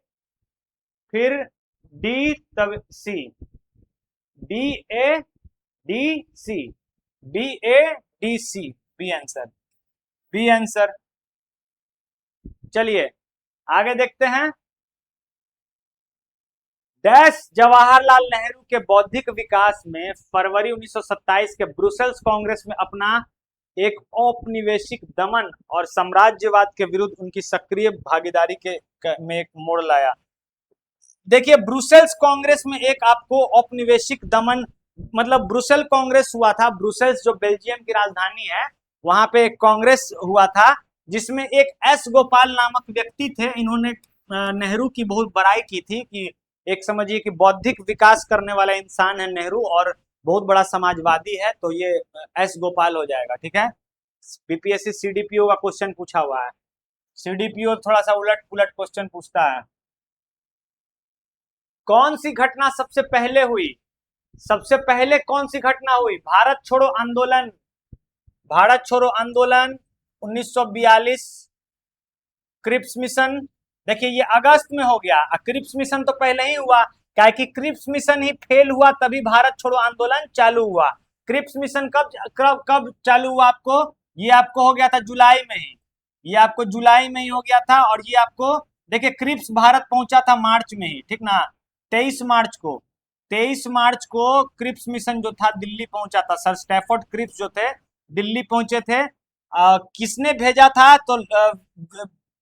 फिर डी तब C, B A D C, B A D C, B answer, B answer. चलिए आगे देखते हैं। डैश जवाहरलाल नेहरू के बौद्धिक विकास में फरवरी 1927 के ब्रुसेल्स कांग्रेस में अपना एक औपनिवेशिक दमन और साम्राज्यवाद के विरुद्ध उनकी सक्रिय भागीदारी में एक मोड़ लाया। देखिए ब्रुसेल्स कांग्रेस में एक आपको औपनिवेशिक दमन, मतलब ब्रुसेल कांग्रेस हुआ था, ब्रुसेल्स जो बेल्जियम की राजधानी है वहां पे एक कांग्रेस हुआ था जिसमें एक एस गोपाल नामक व्यक्ति थे। इन्होंने नेहरू की बहुत बड़ाई की थी कि एक समझिए कि बौद्धिक विकास करने वाला इंसान है नेहरू और बहुत बड़ा समाजवादी है, तो ये एस गोपाल हो जाएगा। ठीक है, बीपीएससी सीडीपीओ का क्वेश्चन पूछा हुआ है, सीडीपीओ थोड़ा सा उलट पुलट क्वेश्चन पूछता है। कौन सी घटना सबसे पहले हुई, सबसे पहले कौन सी घटना हुई? भारत छोड़ो आंदोलन, भारत छोड़ो आंदोलन 1942, क्रिप्स मिशन। देखिए ये अगस्त में हो गया, क्रिप्स मिशन तो पहले ही हुआ, क्या कि क्रिप्स मिशन ही फेल हुआ तभी भारत छोड़ो आंदोलन चालू हुआ। क्रिप्स मिशन कब चालू हुआ आपको? ये आपको हो गया था जुलाई में ही, ये आपको जुलाई में ही हो गया था। और ये आपको देखिए क्रिप्स भारत पहुंचा था मार्च में ही, ठीक ना, 23 मार्च को, 23 मार्च को क्रिप्स मिशन जो था दिल्ली पहुंचा था। सर स्टैफोर्ड क्रिप्स जो थे दिल्ली पहुंचे थे। किसने भेजा था? तो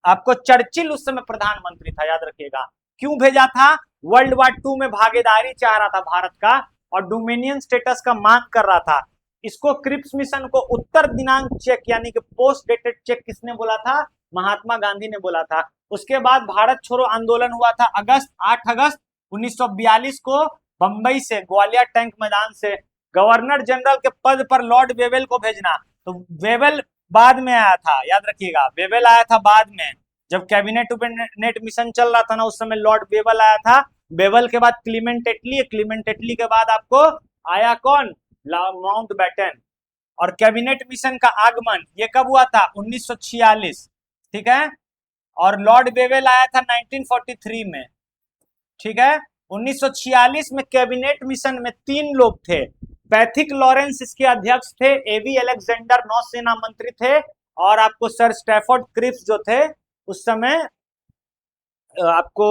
आपको चर्चिल उस समय प्रधानमंत्री था, याद रखिएगा। क्यों भेजा था? वर्ल्ड वार 2 में भागीदारी चाह रहा था भारत का और डोमिनियन स्टेटस का मांग कर रहा था। इसको क्रिप्स मिशन को उत्तर दिनांक चेक यानी कि पोस्ट डेटेड चेक किसने बोला था? महात्मा गांधी ने बोला था। उसके बाद भारत छोड़ो आंदोलन हुआ था 8 अगस्त 1942 को बंबई से, ग्वालियर टैंक मैदान से गवर्नर जनरल के पद पर लॉर्ड वेवेल को भेजना। तो वेवेल बाद में आया था, याद रखिएगा, वेवेल आया था बाद में, जब कैबिनेट मिशन चल रहा था ना उस समय लॉर्ड वेवेल आया था। वेवेल के बाद क्लीमेंट एटली, क्लीमेंट एटली के बाद आपको आया कौन? माउंटबेटन। और कैबिनेट मिशन का आगमन ये कब हुआ था? 1946, ठीक है। और लॉर्ड वेवेल आया था 1943 में, ठीक है। 1946 में कैबिनेट मिशन में 3 लोग थे। पैथिक लॉरेंस इसके अध्यक्ष थे, एवी अलेक्जेंडर नौसेना मंत्री थे और आपको सर स्टैफोर्ड क्रिप्स जो थे उस समय आपको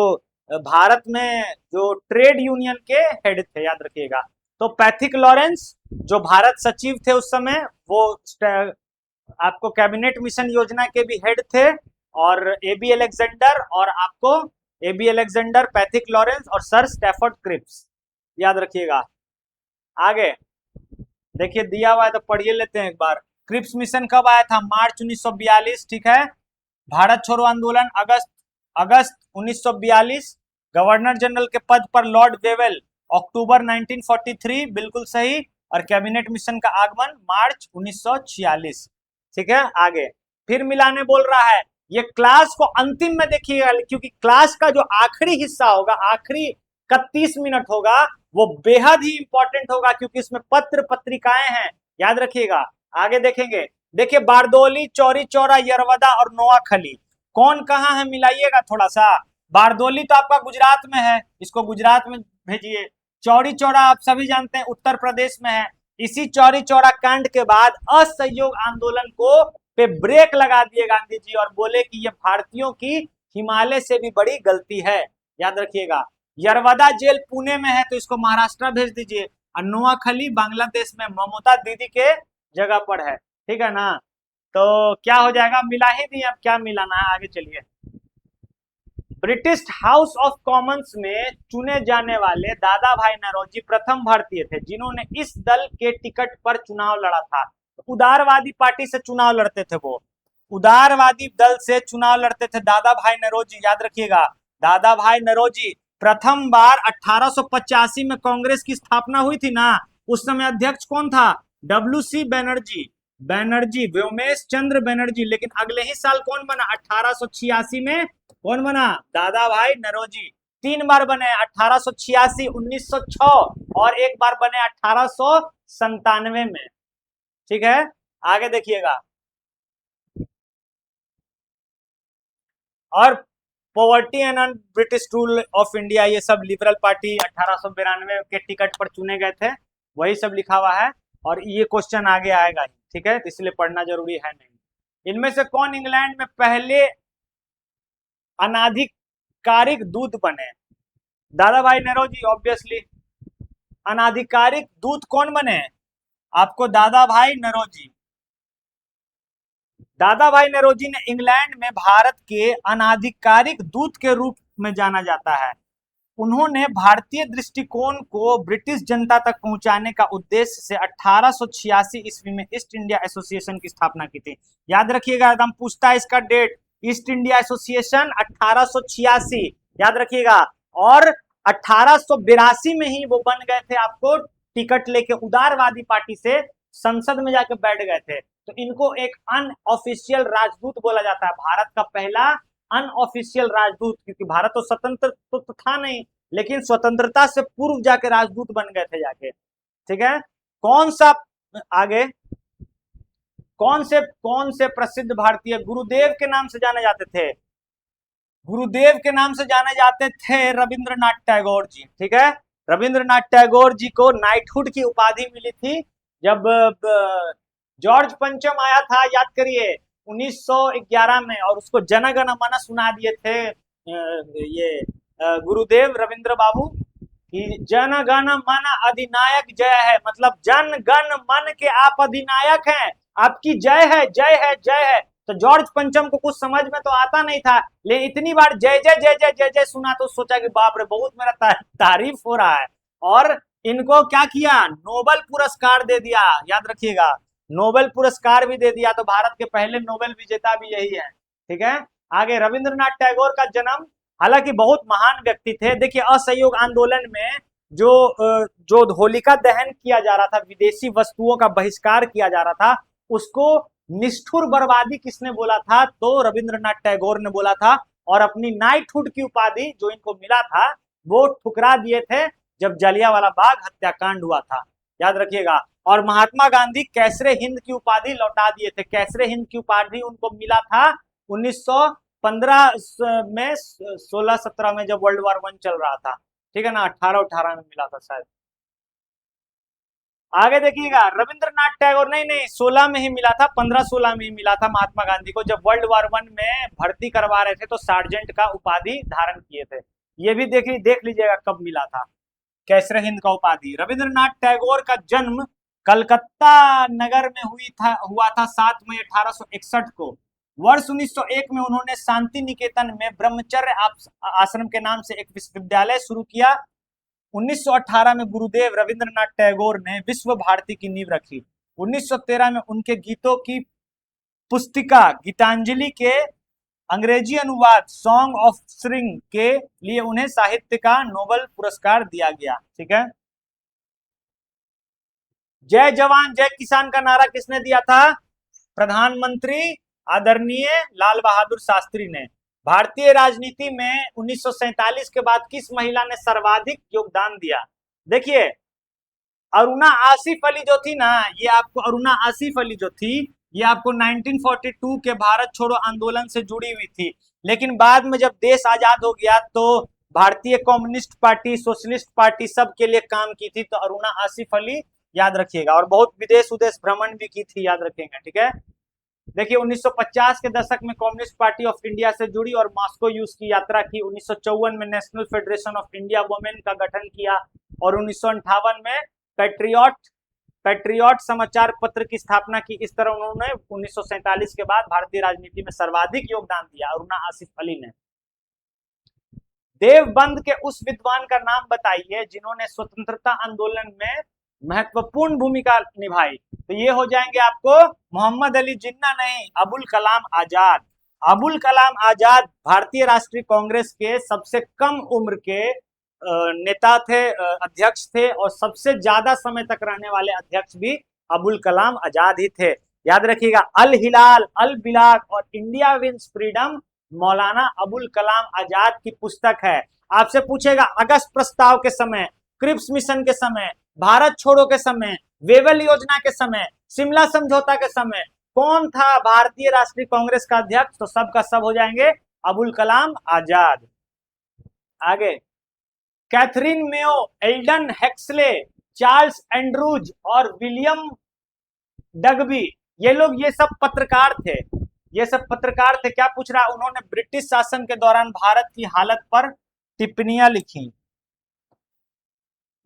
भारत में जो ट्रेड यूनियन के हेड थे, याद रखिएगा। तो पैथिक लॉरेंस जो भारत सचिव थे उस समय, वो आपको कैबिनेट मिशन योजना के भी हेड थे। और एबी अलेक्जेंडर और आपको एबी अलेक्जेंडर, पैथिक लॉरेंस और सर स्टैफोर्ड क्रिप्स, याद रखिएगा। आगे देखिए दिया हुआ है तो पढ़िए लेते हैं एक बार। क्रिप्स मिशन कब आया था? मार्च 1942, ठीक है। भारत छोड़ो आंदोलन अगस्त 1942, गवर्नर जनरल के पद पर लॉर्ड वेवेल अक्टूबर 1943, बिल्कुल सही। और कैबिनेट मिशन का आगमन मार्च 1946, ठीक है। आगे फिर मिलाने बोल रहा है, ये क्लास को अंतिम में देखिएगा क्योंकि क्लास का जो आखिरी हिस्सा होगा, आखिरी 31 मिनट होगा, वो बेहद ही इंपॉर्टेंट होगा क्योंकि इसमें पत्र पत्रिकाएं हैं, याद रखिएगा। आगे देखेंगे, देखिए बारदोली, चौरी चौरा, यरवदा और नोआखली कौन कहाँ है मिलाइएगा थोड़ा सा। बारदोली तो आपका गुजरात में है, इसको गुजरात में भेजिए। चौरी चौरा आप सभी जानते हैं उत्तर प्रदेश में है। इसी चौरी चौरा कांड के बाद असहयोग आंदोलन को पे ब्रेक लगा दिए गांधी जी और बोले कि ये भारतीयों की हिमालय से भी बड़ी गलती है, याद रखिएगा। यरवदा जेल पुणे में है तो इसको महाराष्ट्र भेज दीजिए। और नोआखली बांग्लादेश में ममता दीदी के जगह पर है, ठीक है ना। तो क्या हो जाएगा? मिला ही नहीं, अब क्या मिलाना है, आगे चलिए। ब्रिटिश हाउस ऑफ कॉमन्स में चुने जाने वाले दादा भाई नौरोजी प्रथम भारतीय थे जिन्होंने इस दल के टिकट पर चुनाव लड़ा था। उदारवादी पार्टी से चुनाव लड़ते थे, वो उदारवादी दल से चुनाव लड़ते थे दादा भाई नौरोजी, याद रखिएगा। दादा भाई नौरोजी प्रथम बार 1885 में कांग्रेस की स्थापना हुई थी ना, उस समय अध्यक्ष कौन था? डब्ल्यू.सी. बैनर्जी, व्योमेश चंद्र बैनर्जी। लेकिन अगले ही साल कौन बना? 1886 में कौन बना? दादा भाई नौरोजी। 3 बार बने, 1886, 1906 और एक बार बने 1897 में, ठीक है। आगे देखिएगा, और poverty and British rule of India, ये सब लिबरल पार्टी 1892 के टिकट पर चुने गए थे, वही सब लिखा हुआ है। और ये क्वेश्चन आगे आएगा ही, ठीक है, इसलिए पढ़ना जरूरी है नहीं। इनमें से कौन इंग्लैंड में पहले अनाधिकारिक दूत बने? दादा भाई नौरोजी, ऑब्वियसली। अनाधिकारिक दूत कौन बने? आपको दादा भाई नौरोजी। दादा भाई नौरोजी ने इंग्लैंड में भारत के अनाधिकारिक दूत के रूप में जाना जाता है। उन्होंने भारतीय दृष्टिकोण को ब्रिटिश जनता तक पहुंचाने का उद्देश्य से 1886 ईस्वी में ईस्ट इंडिया एसोसिएशन की स्थापना की थी। याद रखिएगा, एकदम पूछता है इसका डेट, ईस्ट इंडिया एसोसिएशन 1886, याद रखिएगा। और 1882 में ही वो बन गए थे, आपको टिकट लेके उदारवादी पार्टी से संसद में जाके बैठ गए थे। तो इनको एक अनऑफिशियल राजदूत बोला जाता है, भारत का पहला अनऑफिशियल राजदूत, क्योंकि भारत तो स्वतंत्र तो था नहीं, लेकिन स्वतंत्रता से पूर्व जाके राजदूत बन गए थे जाके, ठीक है। कौन सा आगे, कौन से प्रसिद्ध भारतीय गुरुदेव के नाम से जाने जाते थे? गुरुदेव के नाम से जाने जाते थे रविंद्रनाथ टैगोर जी, ठीक है। रविंद्रनाथ टैगोर जी को नाइटहुड की उपाधि मिली थी जब जॉर्ज पंचम आया था, याद करिए, 1911 में, और उसको जन गण मन सुना दिए थे ये गुरुदेव रविंद्र बाबू कि जन गण मन अधिनायक जय है, मतलब जन गण मन के आप अधिनायक हैं, आपकी जय है जय है जय है। तो जॉर्ज पंचम को कुछ समझ में तो आता नहीं था, लेकिन इतनी बार जय जय जय जय जय जय सुना तो सोचा कि बाप रे, बहुत मेरा तारीफ हो रहा है। और इनको क्या किया, नोबेल पुरस्कार दे दिया, याद रखिएगा, नोबेल पुरस्कार भी दे दिया। तो भारत के पहले नोबेल विजेता भी यही है, ठीक है। आगे, रविंद्रनाथ टैगोर का जन्म, हालांकि बहुत महान व्यक्ति थे। देखिए, असहयोग आंदोलन में जो होलिका दहन किया जा रहा था, विदेशी वस्तुओं का बहिष्कार किया जा रहा था, उसको निष्ठुर बर्बादी किसने बोला था? तो रविंद्रनाथ टैगोर ने बोला था। और अपनी नाइटहुड की उपाधि जो इनको मिला था वो ठुकरा दिए थे जब जलियांवाला बाग हत्याकांड हुआ था, याद रखिएगा। और महात्मा गांधी कैसरे हिंद की उपाधि लौटा दिए थे। कैसरे हिंद की उपाधि उनको मिला था 1915 में, 16-17 में, जब वर्ल्ड वॉर 1 चल रहा था, ठीक है ना, 18-18 में मिला था शायद। आगे देखिएगा, रविंद्रनाथ टैगोर, नहीं 16 में ही मिला था, 15-16 में ही मिला था महात्मा गांधी को, जब वर्ल्ड वॉर 1 में भर्ती करवा रहे थे तो सार्जेंट का उपाधि धारण किए थे। ये भी देख लीजिएगा कब मिला था कैसरे हिंद का उपाधि। रविंद्रनाथ टैगोर का जन्म कलकत्ता नगर में हुआ था 7 मई 1861 को। वर्ष 1901 में उन्होंने शांति निकेतन में ब्रह्मचर्य आश्रम के नाम से एक विश्वविद्यालय शुरू किया। 1918 में गुरुदेव रविंद्रनाथ टैगोर ने विश्व भारती की नींव रखी। 1913 में उनके गीतों की पुस्तिका गीतांजलि के अंग्रेजी अनुवाद सॉन्ग ऑफ स्प्रिंग के लिए उन्हें साहित्य का नोबेल पुरस्कार दिया गया, ठीक है। जय जवान जय किसान का नारा किसने दिया था? प्रधानमंत्री आदरणीय लाल बहादुर शास्त्री ने। भारतीय राजनीति में 1947 के बाद किस महिला ने सर्वाधिक योगदान दिया? देखिए, अरुणा आसिफ अली जो थी ना, ये आपको अरुणा आसिफ अली जो थी, ये आपको 1942 के भारत छोड़ो आंदोलन से जुड़ी हुई थी, लेकिन बाद में जब देश आजाद हो गया तो भारतीय कम्युनिस्ट पार्टी, सोशलिस्ट पार्टी सब के लिए काम की थी। तो अरुणा आसिफ अली, याद रखिएगा। और बहुत विदेश भ्रमण भी की थी, याद रखेंगे, ठीक है। देखिए, 1950 के दशक में कम्युनिस्ट पार्टी ऑफ इंडिया से जुड़ी और मॉस्को यूएस की यात्रा की। 1954 में national federation of India women का गठन किया और 1958 में पैट्रियट समाचार पत्र की स्थापना की। इस तरह उन्होंने 1947 के बाद भारतीय राजनीति में सर्वाधिक योगदान दिया, अरुणा आसिफ अली ने। देवबंद के उस विद्वान का नाम बताइए जिन्होंने स्वतंत्रता आंदोलन में महत्वपूर्ण भूमिका निभाई। तो ये हो जाएंगे आपको मोहम्मद अली जिन्ना, नहीं, अबुल कलाम आजाद। अबुल कलाम आजाद भारतीय राष्ट्रीय कांग्रेस के सबसे कम उम्र के नेता थे, अध्यक्ष थे, और सबसे ज्यादा समय तक रहने वाले अध्यक्ष भी अबुल कलाम आजाद ही थे, याद रखिएगा। अल हिलाल, अल बिलाग और India wins freedom Maulana Abul Kalam आजाद की पुस्तक है। आपसे पूछेगा अगस्त प्रस्ताव के समय, क्रिप्स मिशन के समय, भारत छोड़ो के समय, वेवल योजना के समय, शिमला समझौता के समय कौन था भारतीय राष्ट्रीय कांग्रेस का अध्यक्ष? तो सब का सब हो जाएंगे अबुल कलाम आजाद। आगे, Catherine Mayo, Alden Huxley, Charles Andrews और विलियम डगबी, ये लोग ये सब पत्रकार थे। ये सब पत्रकार थे। क्या पूछ रहा है? उन्होंने ब्रिटिश शासन के दौरान भारत की हालत पर टिप्पणियां लिखी।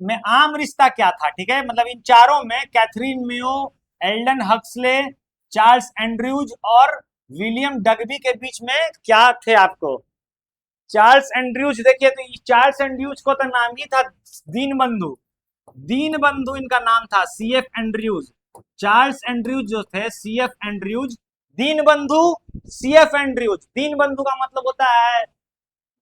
में आम रिश्ता क्या था? ठीक है, मतलब इन चारों में Catherine Mayo, Elden Huxley, Charles Andrews और विलियम डगबी के बीच में क्या थे आपको? चार्ल्स एंड्रयूज, देखिए तो चार्ल्स एंड्रयूज को तो नाम ही था दीन बंधु। दीन बंधु इनका नाम था, सीएफ एंड्रयूज। चार्ल्स एंड्रयूज जो थे सीएफ एंड्रयूज, दीन बंधु सीएफ एंड्रयूज। दीन बंधु का मतलब होता है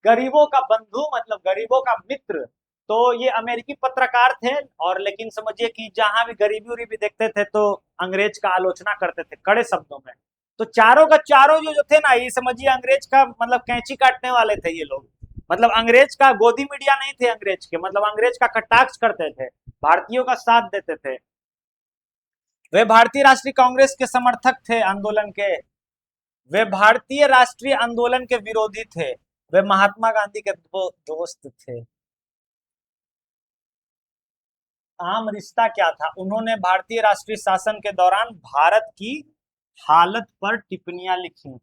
गरीबों का बंधु, मतलब गरीबों का मित्र। तो ये अमेरिकी पत्रकार थे, और लेकिन समझिए कि जहां भी गरीबी उरीबी देखते थे तो अंग्रेज का आलोचना करते थे कड़े शब्दों में। तो चारों का चारों जो थे ना, ये समझिए अंग्रेज का मतलब कैंची काटने वाले थे ये लोग। मतलब अंग्रेज का गोदी मीडिया नहीं थे अंग्रेज के, मतलब अंग्रेज का कटाक्ष करते थे, भारतीयों का साथ देते थे। वे भारतीय राष्ट्रीय कांग्रेस के समर्थक थे आंदोलन के। वे भारतीय राष्ट्रीय आंदोलन के विरोधी थे। वे महात्मा गांधी के दोस्त थे। आम रिश्ता क्या था? उन्होंने भारतीय राष्ट्रीय शासन के दौरान भारत की हालत पर टिप्पणियां लिखी।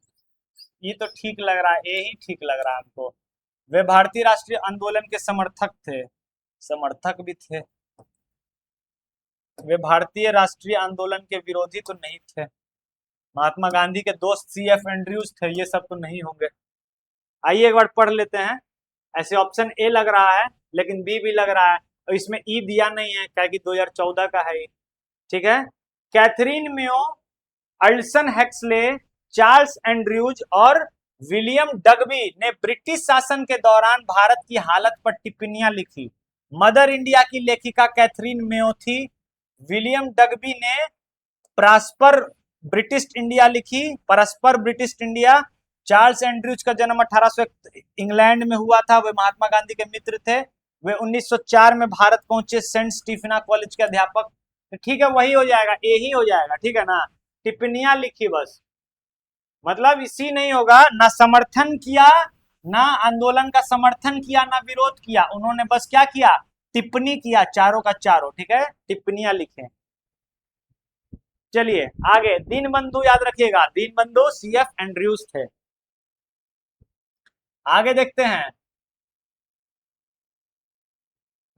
ये तो ठीक लग रहा है, यही ठीक लग रहा है हमको। वे भारतीय राष्ट्रीय आंदोलन के समर्थक थे, समर्थक भी थे। वे भारतीय राष्ट्रीय आंदोलन के विरोधी तो नहीं थे। महात्मा गांधी के दोस्त सीएफ एंड्रयूज थे, ये सब तो नहीं होंगे। आइए एक बार पढ़ लेते हैं। ऐसे ऑप्शन ए लग रहा है, लेकिन बी भी लग रहा है, और इसमें ई दिया नहीं है क्या कि 2014 का है। ठीक है, कैथरीन मेयो, अल्सन हेक्सले, चार्ल्स एंड्रयूज और विलियम डगबी ने ब्रिटिश शासन के दौरान भारत की हालत पर टिप्पणियां लिखी। मदर इंडिया की लेखिका कैथरीन मेयो थी। विलियम डगबी ने प्रॉस्पर ब्रिटिश इंडिया लिखी, परस्पर ब्रिटिश इंडिया। चार्ल्स एंड्रयूज का जन्म 1800 इंग्लैंड में हुआ था, वे महात्मा गांधी के मित्र थे। वे 1904 में भारत पहुंचे, सेंट स्टीफेना कॉलेज के अध्यापक। ठीक है, वही हो जाएगा, ए ही हो जाएगा। ठीक है ना, टिप्पणियां लिखी बस, मतलब इसी नहीं होगा। ना समर्थन किया, ना आंदोलन का समर्थन किया, ना विरोध किया, उन्होंने बस क्या किया? टिप्पणी किया, चारों का चारों। ठीक है, टिप्पणियां लिखे। चलिए आगे, दीन बंधु याद रखिएगा, दीन बंधु सीएफ एंड्रयूज थे। आगे देखते हैं,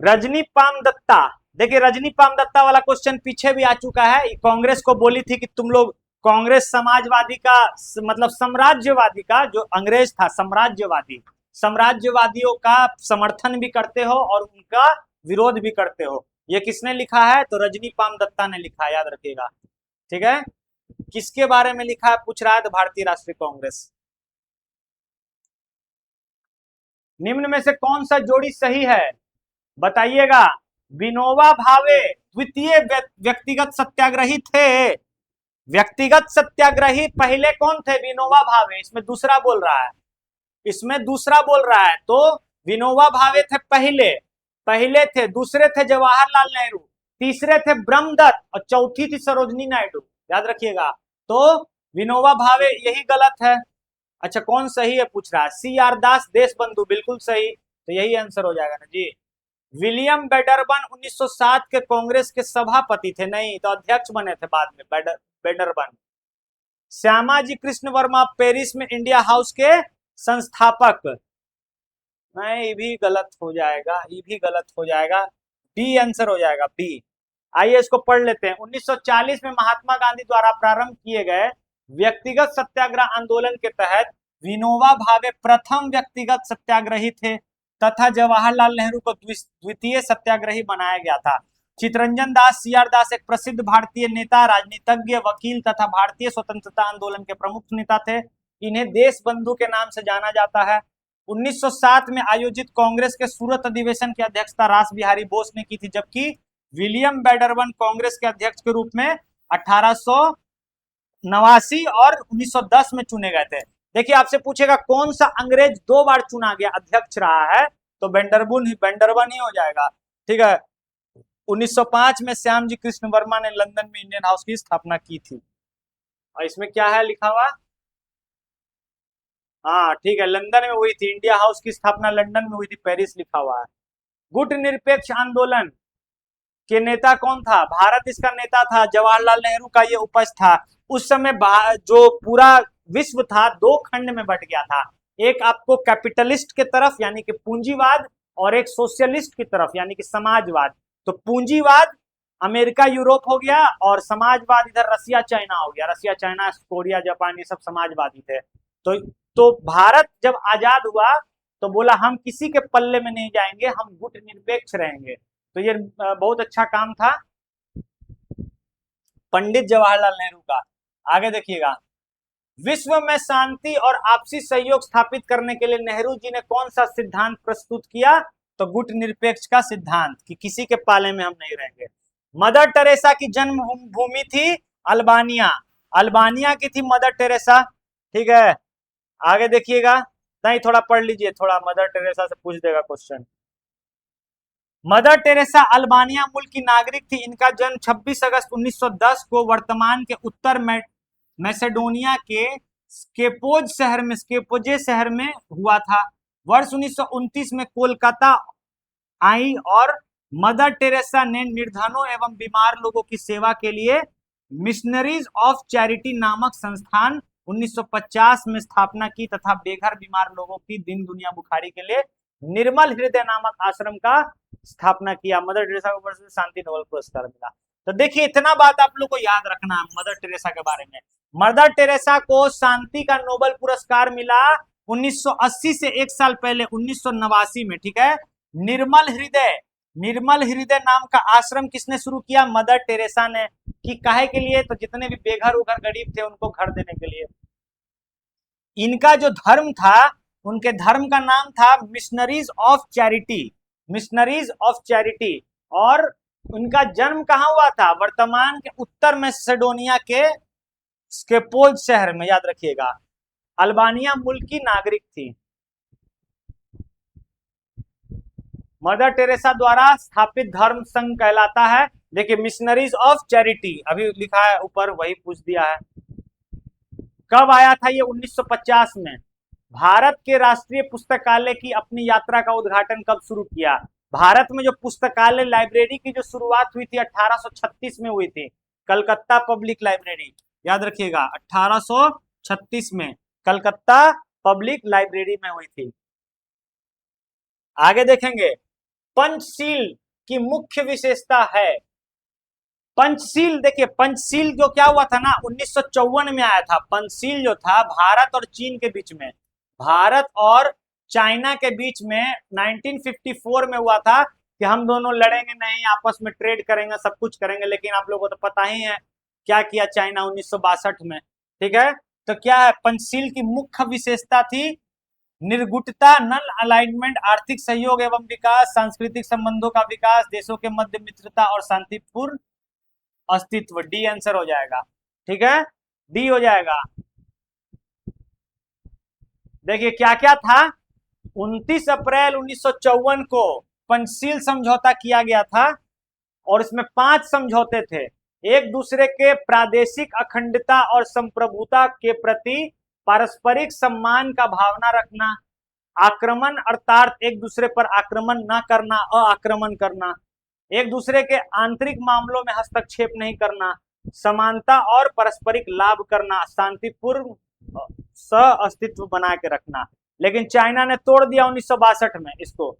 रजनी पाम दत्ता। देखिए रजनी पाम दत्ता वाला क्वेश्चन पीछे भी आ चुका है। कांग्रेस को बोली थी कि तुम लोग, कांग्रेस समाजवादी का मतलब साम्राज्यवादी का, जो अंग्रेज था साम्राज्यवादी, साम्राज्यवादियों का समर्थन भी करते हो और उनका विरोध भी करते हो। ये किसने लिखा है? तो रजनी पाम दत्ता ने लिखा, याद रखिएगा। ठीक है, किसके बारे में लिखा है पूछ रहा है? तो भारतीय राष्ट्रीय कांग्रेस। निम्न में से कौन सा जोड़ी सही है, बताइएगा। विनोबा भावे द्वितीय व्यक्तिगत सत्याग्रही थे। व्यक्तिगत सत्याग्रही पहले कौन थे? विनोबा भावे। इसमें दूसरा बोल रहा है, इसमें दूसरा बोल रहा है। तो विनोबा भावे थे पहले, पहले थे। दूसरे थे जवाहरलाल नेहरू, तीसरे थे ब्रह्मदत्त, और चौथी थी सरोजनी नायडू। याद रखिएगा। तो विनोबा भावे, यही गलत है। अच्छा कौन सही है पूछ रहा है? सी आर दास देश बंधु, बिल्कुल सही। तो यही आंसर हो जाएगा ना जी। विलियम बेडरबन 1907 के कांग्रेस के सभापति थे, नहीं तो अध्यक्ष बने थे बाद में बेडरबन। श्यामाजी कृष्ण वर्मा पेरिस में इंडिया हाउस के संस्थापक, नहीं ये भी गलत हो जाएगा, ये भी गलत हो जाएगा। बी आंसर हो जाएगा, बी। आइए इसको पढ़ लेते हैं। 1940 में महात्मा गांधी द्वारा प्रारंभ किए गए व्यक्तिगत सत्याग्रह आंदोलन के तहत विनोबा भावे प्रथम व्यक्तिगत सत्याग्रही थे तथा जवाहरलाल नेहरू को द्वितीय सत्याग्रही बनाया गया था। चितरंजन दास सीआर दास एक प्रसिद्ध भारतीय नेता, राजनीतिज्ञ, वकील तथा भारतीय स्वतंत्रता आंदोलन के प्रमुख नेता थे। इन्हें देश बंधु के नाम से जाना जाता है। 1907 में आयोजित कांग्रेस के सूरत अधिवेशन की अध्यक्षता रास बिहारी बोस ने की थी, जबकि विलियम बेडरबन कांग्रेस के अध्यक्ष के रूप में 1889 और 1910 में चुने गए थे। देखिए आपसे पूछेगा कौन सा अंग्रेज 2 बार चुना गया, अध्यक्ष रहा है, तो बेंडरबन ही हो जाएगा। ठीक है, 1905 में श्यामजी कृष्ण वर्मा ने लंदन में इंडियन हाउस की स्थापना की थी। और इसमें क्या है लिखा हुआ? हाँ ठीक है, लंदन में हुई थी। इंडिया हाउस की स्थापना लंदन में हुई थी, पेरिस लिखा हुआ है। गुट निरपेक्ष आंदोलन के नेता कौन था? भारत इसका नेता था, जवाहरलाल नेहरू का ये उपज था। उस समय जो पूरा विश्व था दो खंड में बट गया था, एक आपको कैपिटलिस्ट के तरफ यानी कि पूंजीवाद, और एक सोशलिस्ट की तरफ यानी कि समाजवाद। तो पूंजीवाद अमेरिका यूरोप हो गया, और समाजवाद इधर रसिया चाइना हो गया। रसिया चाइना कोरिया जापान ये सब समाजवादी थे। तो तो भारत जब आजाद हुआ तो बोला हम किसी के पल्ले में नहीं जाएंगे, हम गुट निरपेक्ष रहेंगे। तो ये बहुत अच्छा काम था पंडित जवाहरलाल नेहरू का। आगे देखिएगा, विश्व में शांति और आपसी सहयोग स्थापित करने के लिए नेहरू जी ने कौन सा सिद्धांत प्रस्तुत किया? तो गुट निरपेक्ष का सिद्धांत, कि किसी के पाले में हम नहीं रहेंगे। मदर टेरेसा की जन्म भूमि थी अल्बानिया। अल्बानिया की थी मदर टेरेसा, ठीक है। आगे देखिएगा, नहीं थोड़ा पढ़ लीजिए, थोड़ा मदर टेरेसा से पूछ देगा क्वेश्चन। मदर टेरेसा अल्बानिया मूल की नागरिक थी। इनका जन्म 26 अगस्त 1910 को वर्तमान के उत्तर मैसेडोनिया के स्केपोजे शहर में हुआ था। वर्ष 1929 में कोलकाता आई और मदर टेरेसा ने निर्धनों एवं बीमार लोगों की सेवा के लिए मिशनरीज ऑफ चैरिटी नामक संस्थान 1950 में स्थापना की तथा बेघर बीमार लोगों की दिन दुनिया बुखारी के लिए निर्मल हृदय नामक आश्रम का स्थापना किया। मदर टेरेसा को वर्ष शांति नोबेल पुरस्कार मिला। तो देखिए इतना बात आप लोग को याद रखना है मदर टेरेसा के बारे में। मदर टेरेसा को शांति का नोबेल पुरस्कार मिला 1980 से एक साल पहले 1989 में, ठीक है। निर्मल हृदय नाम का आश्रम किसने शुरू किया? मदर टेरेसा ने। कि काहे के लिए? तो जितने भी बेघर उघर गरीब थे उनको घर देने के लिए। इनका जो धर्म था, उनके धर्म का नाम था missionaries of charity, missionaries of charity. और उनका जन्म कहां हुआ था? वर्तमान के उत्तर मैसेडोनिया के स्केपोज शहर में, याद रखिएगा। अल्बानिया मुल्क की नागरिक थी। मदर टेरेसा द्वारा स्थापित धर्म संघ कहलाता है, देखिए मिशनरीज ऑफ चैरिटी, अभी लिखा है ऊपर, वही पूछ दिया है। कब आया था ये? 1950 में। भारत के राष्ट्रीय पुस्तकालय की अपनी यात्रा का उद्घाटन कब शुरू किया? भारत में जो पुस्तकालय लाइब्रेरी की जो शुरुआत हुई थी 1836 में हुई थी, कलकत्ता पब्लिक लाइब्रेरी, याद रखिएगा 1836 में कलकत्ता पब्लिक लाइब्रेरी में हुई थी। आगे देखेंगे, पंचशील की मुख्य विशेषता है। पंचशील, देखिए पंचशील जो क्या हुआ था ना 1954 में आया था। पंचशील जो था भारत और चीन के बीच में, भारत और चाइना के बीच में 1954 में हुआ था कि हम दोनों लड़ेंगे नहीं, आपस में ट्रेड करेंगे, सब कुछ करेंगे। लेकिन आप लोगों को तो पता ही है क्या किया चाइना 1962 में, ठीक है। तो क्या है पंचशील की मुख्य विशेषता थी? निर्गुटता, नल अलाइनमेंट, आर्थिक सहयोग एवं विकास, सांस्कृतिक संबंधों का विकास, देशों के मध्य मित्रता और शांतिपूर्ण अस्तित्व। डी आंसर हो जाएगा, ठीक है, डी हो जाएगा। देखिए क्या क्या था, 29 अप्रैल 1954 को पंचशील समझौता किया गया था, और इसमें 5 समझौते थे। एक दूसरे के प्रादेशिक अखंडता और संप्रभुता के प्रति पारस्परिक सम्मान का भावना रखना, आक्रमण अर्थात एक दूसरे पर आक्रमण न करना, अआक्रमण करना, एक दूसरे के आंतरिक मामलों में हस्तक्षेप नहीं करना, समानता और पारस्परिक लाभ करना, शांतिपूर्ण सह अस्तित्व बना के रखना। लेकिन चाइना ने तोड़ दिया 1962 में इसको।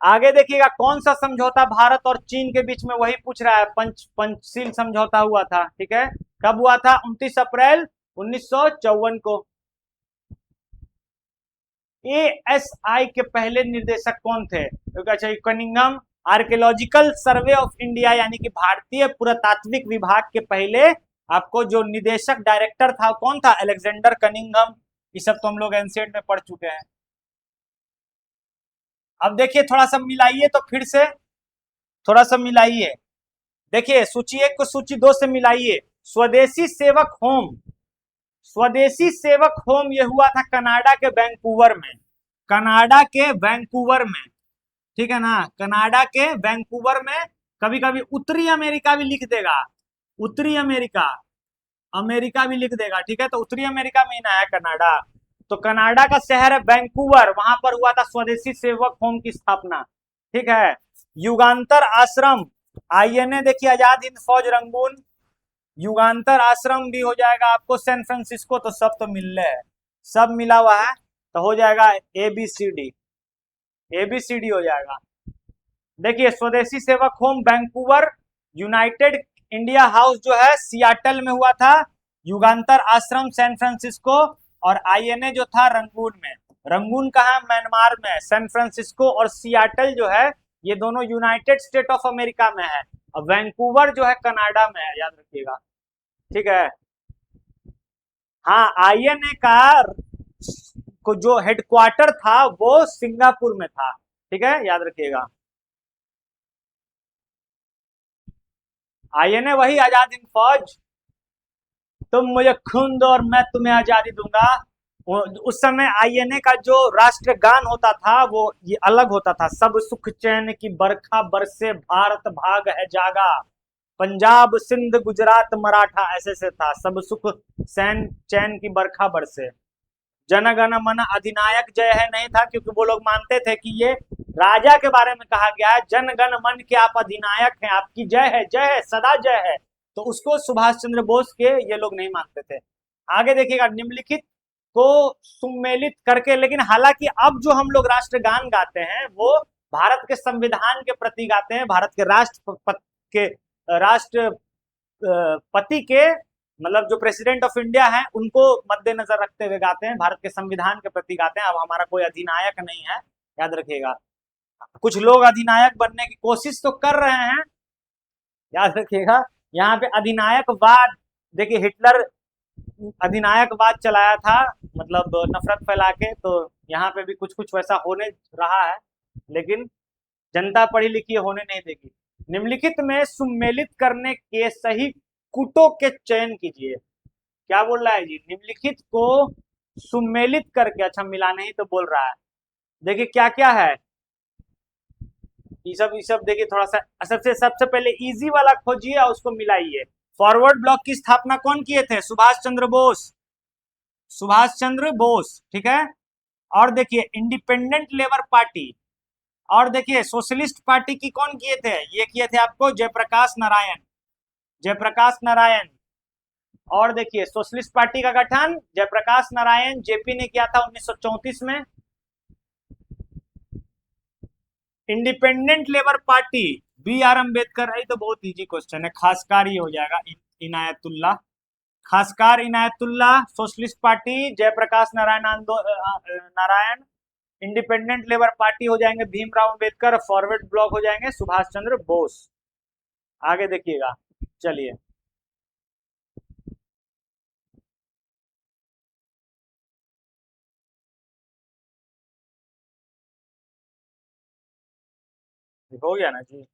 आगे देखिएगा, कौन सा समझौता भारत और चीन के बीच में, वही पूछ रहा है। पंचशील समझौता हुआ था, ठीक है। कब हुआ था? 29 अप्रैल 1954 को। ASI के पहले निर्देशक कौन थे? अच्छा, Cunningham. Archaeological survey of India यानी कि भारतीय पुरातात्विक विभाग के पहले आपको जो निदेशक डायरेक्टर था कौन था? Alexander Cunningham. ये सब तो हम लोग एनसीईआरटी में पढ़ चुके हैं। अब देखिए थोड़ा सा मिलाइए, तो फिर से थोड़ा सा मिलाइए। देखिए सूची 1 को सूची 2 से मिलाइए। स्वदेशी सेवक होम, स्वदेशी सेवक होम ये हुआ था कनाडा के वैंकूवर में, कनाडा के वैंकूवर में, ठीक है ना, कनाडा के वैंकूवर में। कभी कभी उत्तरी अमेरिका भी लिख देगा, उत्तरी अमेरिका, अमेरिका भी लिख देगा, ठीक है। तो उत्तरी अमेरिका में ही ना है कनाडा। तो कनाडा का शहर है वैंकूवर, वहां पर हुआ था स्वदेशी सेवक होम की स्थापना। ठीक है। युगांतर आश्रम, आईएनए देखिए आजाद हिंद फौज रंगून, युगांतर आश्रम भी हो जाएगा आपको सैन फ्रांसिस्को। तो सब तो मिल रहे हैं, सब मिला हुआ है, तो हो जाएगा ABCD, ABCD हो जाएगा। देखिए स्वदेशी सेवक home Vancouver, United India house जो है सियाटल में हुआ था, युगांतर आश्रम सैन फ्रांसिस्को, और आईएनए जो था रंगून में। रंगून कहाँ? म्यांमार में। सैन फ्रांसिस्को और सियाटल जो है ये दोनों यूनाइटेड स्टेट ऑफ अमेरिका में है, और वैंकूवर जो है कनाडा में है, याद रखिएगा। ठीक है। हाँ, आईएनए का को जो हेडक्वार्टर था वो सिंगापुर में था। ठीक है, याद रखिएगा। आईएनए वही आजाद हिंद फौज, तुम मुझे खून दो और मैं तुम्हें आजादी दूंगा। उस समय आईएनए का जो राष्ट्रगान होता था वो ये अलग होता था, सब सुख चैन की बरखा बरसे भारत भाग है जागा, पंजाब सिंध गुजरात मराठा, ऐसे से था, सब सुख सैन चैन की बरखा बरसे। जन गण मन अधिनायक जय है नहीं था, क्योंकि वो लोग मानते थे कि ये राजा के बारे में कहा गया है, जन गण मन के आप अधिनायक हैं, आपकी जय है सदा जय है। तो उसको सुभाष चंद्र बोस के ये लोग नहीं मानते थे। आगे देखिएगा, निम्नलिखित को सुमेलित करके, लेकिन हालांकि अब जो हम लोग राष्ट्रगान गाते हैं वो भारत के संविधान के प्रति गाते हैं, भारत के राष्ट्रपति के मतलब जो प्रेसिडेंट ऑफ इंडिया है उनको मद्देनजर रखते हुए गाते हैं, भारत के संविधान के प्रति गाते हैं। अब हमारा कोई अधिनायक नहीं है, याद रखिएगा। कुछ लोग अधिनायक बनने की कोशिश तो कर रहे हैं, याद रखिएगा। यहाँ पे अधिनायकवाद, देखिए हिटलर अधिनायकवाद चलाया था, मतलब नफरत फैला के, तो यहाँ पे भी कुछ कुछ वैसा होने रहा है, लेकिन जनता पढ़ी लिखी होने नहीं देगी। निम्नलिखित में सुमेलित करने के सही कुटों के चयन कीजिए। क्या बोल रहा है जी? निम्नलिखित को सुमेलित करके, अच्छा मिलाने ही तो बोल रहा है। देखिए क्या क्या है, ये सब देखिए थोड़ा सा, सबसे पहले इजी वाला खोजिए और उसको मिलाइए। फॉरवर्ड ब्लॉक की स्थापना कौन किए थे? सुभाष चंद्र बोस, सुभाष चंद्र बोस। ठीक है। और देखिए इंडिपेंडेंट लेबर पार्टी, और देखिए सोशलिस्ट पार्टी की कौन किए थे? ये किए थे आपको जयप्रकाश नारायण, जयप्रकाश नारायण। और देखिए सोशलिस्ट पार्टी का गठन जयप्रकाश नारायण जेपी ने किया था 1934 में। Independent labour party BR Ambedkar है, तो बहुत इजी क्वेश्चन है, खासकार ये हो जाएगा Inayatullah, Khaksar Inayatullah. Socialist party Jayaprakash Narayan Narayan. Independent labour party हो जाएंगे भीमराव अम्बेडकर, फॉरवर्ड ब्लॉक हो जाएंगे सुभाष चंद्र बोस। आगे देखिएगा, चलिए हो गया ना जी।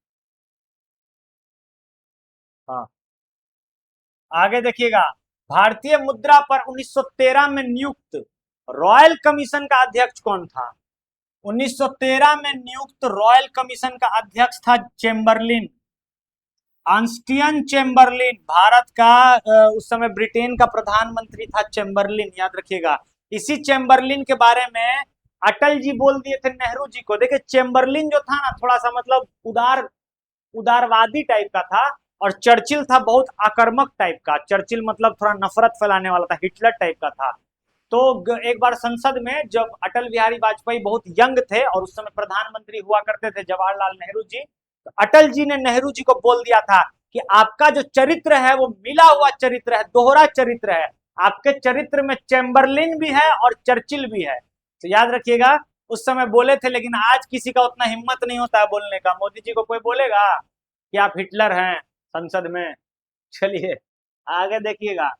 हाँ, आगे देखिएगा, भारतीय मुद्रा पर 1913 में नियुक्त रॉयल कमीशन का अध्यक्ष कौन था? 1913 में नियुक्त रॉयल कमीशन का अध्यक्ष था चेम्बरलिन, ऑस्टियन चेम्बरलिन। भारत का उस समय ब्रिटेन का प्रधानमंत्री था चेम्बरलिन, याद रखिएगा। इसी चेम्बरलिन के बारे में अटल जी बोल दिए थे नेहरू जी को। देखिए चेम्बरलिन जो था ना, थोड़ा सा मतलब उदारवादी टाइप का था, और चर्चिल था बहुत आक्रामक टाइप का। चर्चिल मतलब थोड़ा नफरत फैलाने वाला था, हिटलर टाइप का था। तो एक बार संसद में जब अटल बिहारी वाजपेयी बहुत यंग थे और उस समय प्रधानमंत्री हुआ करते थे जवाहरलाल नेहरू जी, तो अटल जी ने नेहरू जी को बोल दिया था कि आपका जो चरित्र है वो मिला हुआ चरित्र है, दोहरा चरित्र है, आपके चरित्र में चैम्बरलिन भी है और चर्चिल भी है। तो याद रखिएगा, उस समय बोले थे, लेकिन आज किसी का उतना हिम्मत नहीं होता है बोलने का। मोदी जी को कोई बोलेगा कि आप हिटलर हैं संसद में? चलिए आगे देखिएगा,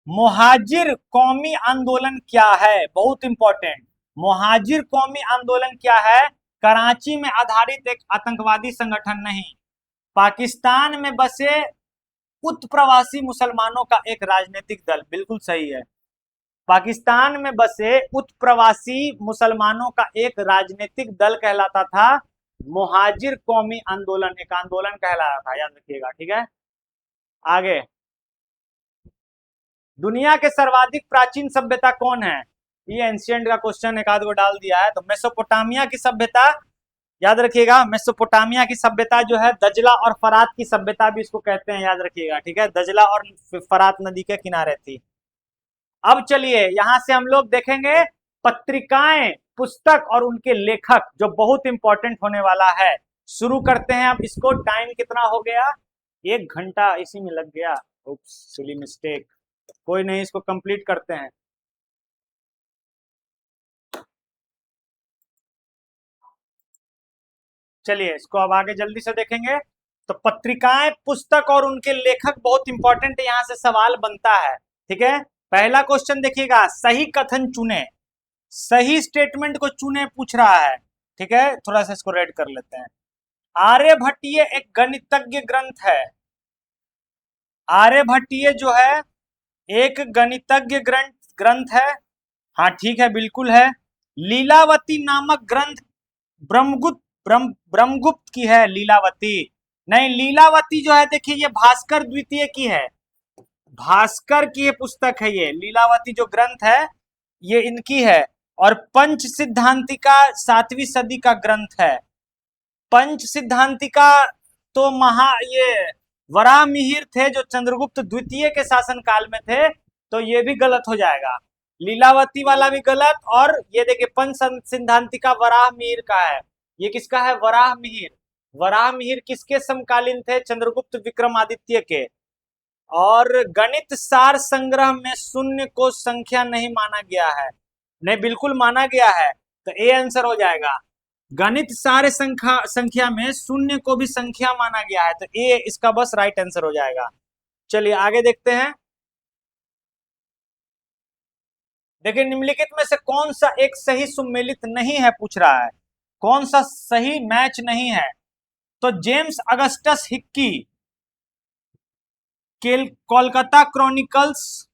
मुहाजिर कौमी आंदोलन क्या है? बहुत इंपॉर्टेंट। मुहाजिर कौमी आंदोलन क्या है? कराची में आधारित एक आतंकवादी संगठन नहीं, पाकिस्तान में बसे उत्प्रवासी मुसलमानों का एक राजनीतिक दल। बिल्कुल सही है, पाकिस्तान में बसे उत्प्रवासी मुसलमानों का एक राजनीतिक दल कहलाता था मुहाजिर कौमी आंदोलन, एक आंदोलन कहलाता था, याद रखिएगा। ठीक है, आगे दुनिया के सर्वाधिक प्राचीन सभ्यता कौन है? ये एंशियंट का क्वेश्चन एक आध को डाल दिया है। तो मेसोपोटामिया की सभ्यता, याद रखिएगा, मेसोपोटामिया की सभ्यता जो है दजला और फरात की सभ्यता भी इसको कहते हैं, याद रखिएगा, ठीक है, दजला और फरात नदी के किनारे थी। अब चलिए यहां से हम लोग देखेंगे पत्रिकाएं, पुस्तक और उनके लेखक, जो बहुत इंपॉर्टेंट होने वाला है। शुरू करते हैं अब इसको। टाइम कितना हो गया? 1 घंटा इसी में लग गया। उप्स, सिली मिस्टेक। कोई नहीं, इसको कंप्लीट करते हैं। चलिए इसको अब आगे जल्दी से देखेंगे। तो पत्रिकाएं, पुस्तक और उनके लेखक बहुत इंपॉर्टेंट है, यहां से सवाल बनता है, ठीक है। पहला क्वेश्चन देखिएगा, सही कथन चुने, सही स्टेटमेंट को चुने पूछ रहा है, ठीक है। थोड़ा सा इसको रेड कर लेते हैं। आर्यभट्टीय एक गणितज्ञ ग्रंथ है। आर्यभट्टीय जो है एक गणितज्ञ ग्रंथ ग्रंथ है। हाँ ठीक है, बिल्कुल है। लीलावती नामक ग्रंथ ब्रह्मगुप्त की है। लीलावती नहीं, लीलावती जो है देखिए ये भास्कर द्वितीय की है। भास्कर की ये पुस्तक है, ये लीलावती जो ग्रंथ है ये इनकी है। और पंच सिद्धांतिका 7वीं सदी का ग्रंथ है। पंच सिद्धांतिका तो ये वराह मिहिर थे जो चंद्रगुप्त द्वितीय के शासन काल में थे, तो ये भी गलत हो जाएगा। लीलावती वाला भी गलत। और ये देखिए पंच सिद्धांतिका वराह मिहिर का है। ये किसका है? वराह मिहिर। वराह मिहिर किसके समकालीन थे? चंद्रगुप्त विक्रमादित्य के। और गणित सार संग्रह में शून्य को संख्या नहीं माना गया है। नहीं, बिल्कुल माना गया है, तो ए आंसर हो जाएगा। गणित सारे संख्या में शून्य को भी संख्या माना गया है, तो ए इसका बस राइट आंसर हो जाएगा। चलिए आगे देखते हैं। देखिए निम्नलिखित में से कौन सा एक सही सुमेलित नहीं है पूछ रहा है, कौन सा सही मैच नहीं है? तो James Augustus Hickey, Kolkata chronicles,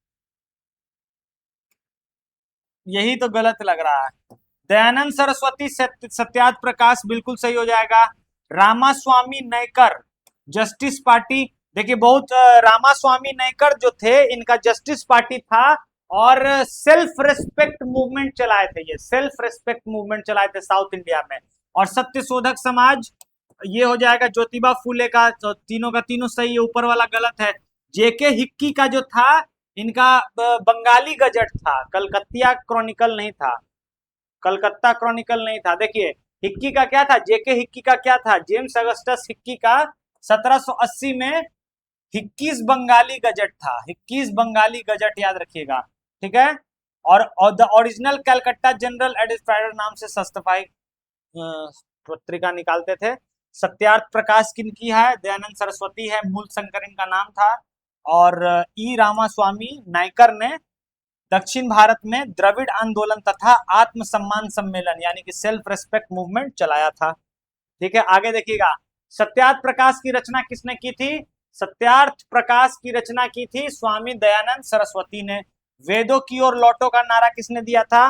यही तो गलत लग रहा है। दयानंद सरस्वती सत्यार्थ प्रकाश बिल्कुल सही हो जाएगा। रामास्वामी नयकर जस्टिस पार्टी, देखिए बहुत रामास्वामी नयकर जो थे इनका जस्टिस पार्टी था और सेल्फ रेस्पेक्ट मूवमेंट चलाए थे। ये सेल्फ रेस्पेक्ट मूवमेंट चलाए थे साउथ इंडिया में। और सत्यशोधक समाज, ये हो जाएगा ज्योतिबा फूले का। तो तीनों का तीनों सही है, ऊपर वाला गलत है। जेके हिक्की का जो था इनका बंगाली गजट था, कलकत्तिया क्रॉनिकल नहीं था, कलकत्ता क्रॉनिकल नहीं था। देखिए हिक्की का क्या था, जेके हिक्की का क्या था, जेम्स अगस्टस हिक्की का 1780 में हिक्कीज बंगाली गजट था। हिक्कीज बंगाली गजट याद रखिएगा, ठीक है। और द ओरिजिनल कलकत्ता जनरल एडिफाइडर नाम से सस्तफाई पत्रिका निकालते थे। सत्यार्थ प्रकाश किनकी है? दयानंद सरस्वती है, मूल शंकर इनका नाम था। और ई रामास्वामी नायकर ने दक्षिण भारत में द्रविड़ आंदोलन तथा आत्मसम्मान सम्मेलन यानी कि सेल्फ रेस्पेक्ट मूवमेंट चलाया था, ठीक है। आगे देखिएगा, सत्यार्थ प्रकाश की रचना किसने की थी? सत्यार्थ प्रकाश की रचना की थी स्वामी दयानंद सरस्वती ने। वेदों की ओर लौटो का नारा किसने दिया था?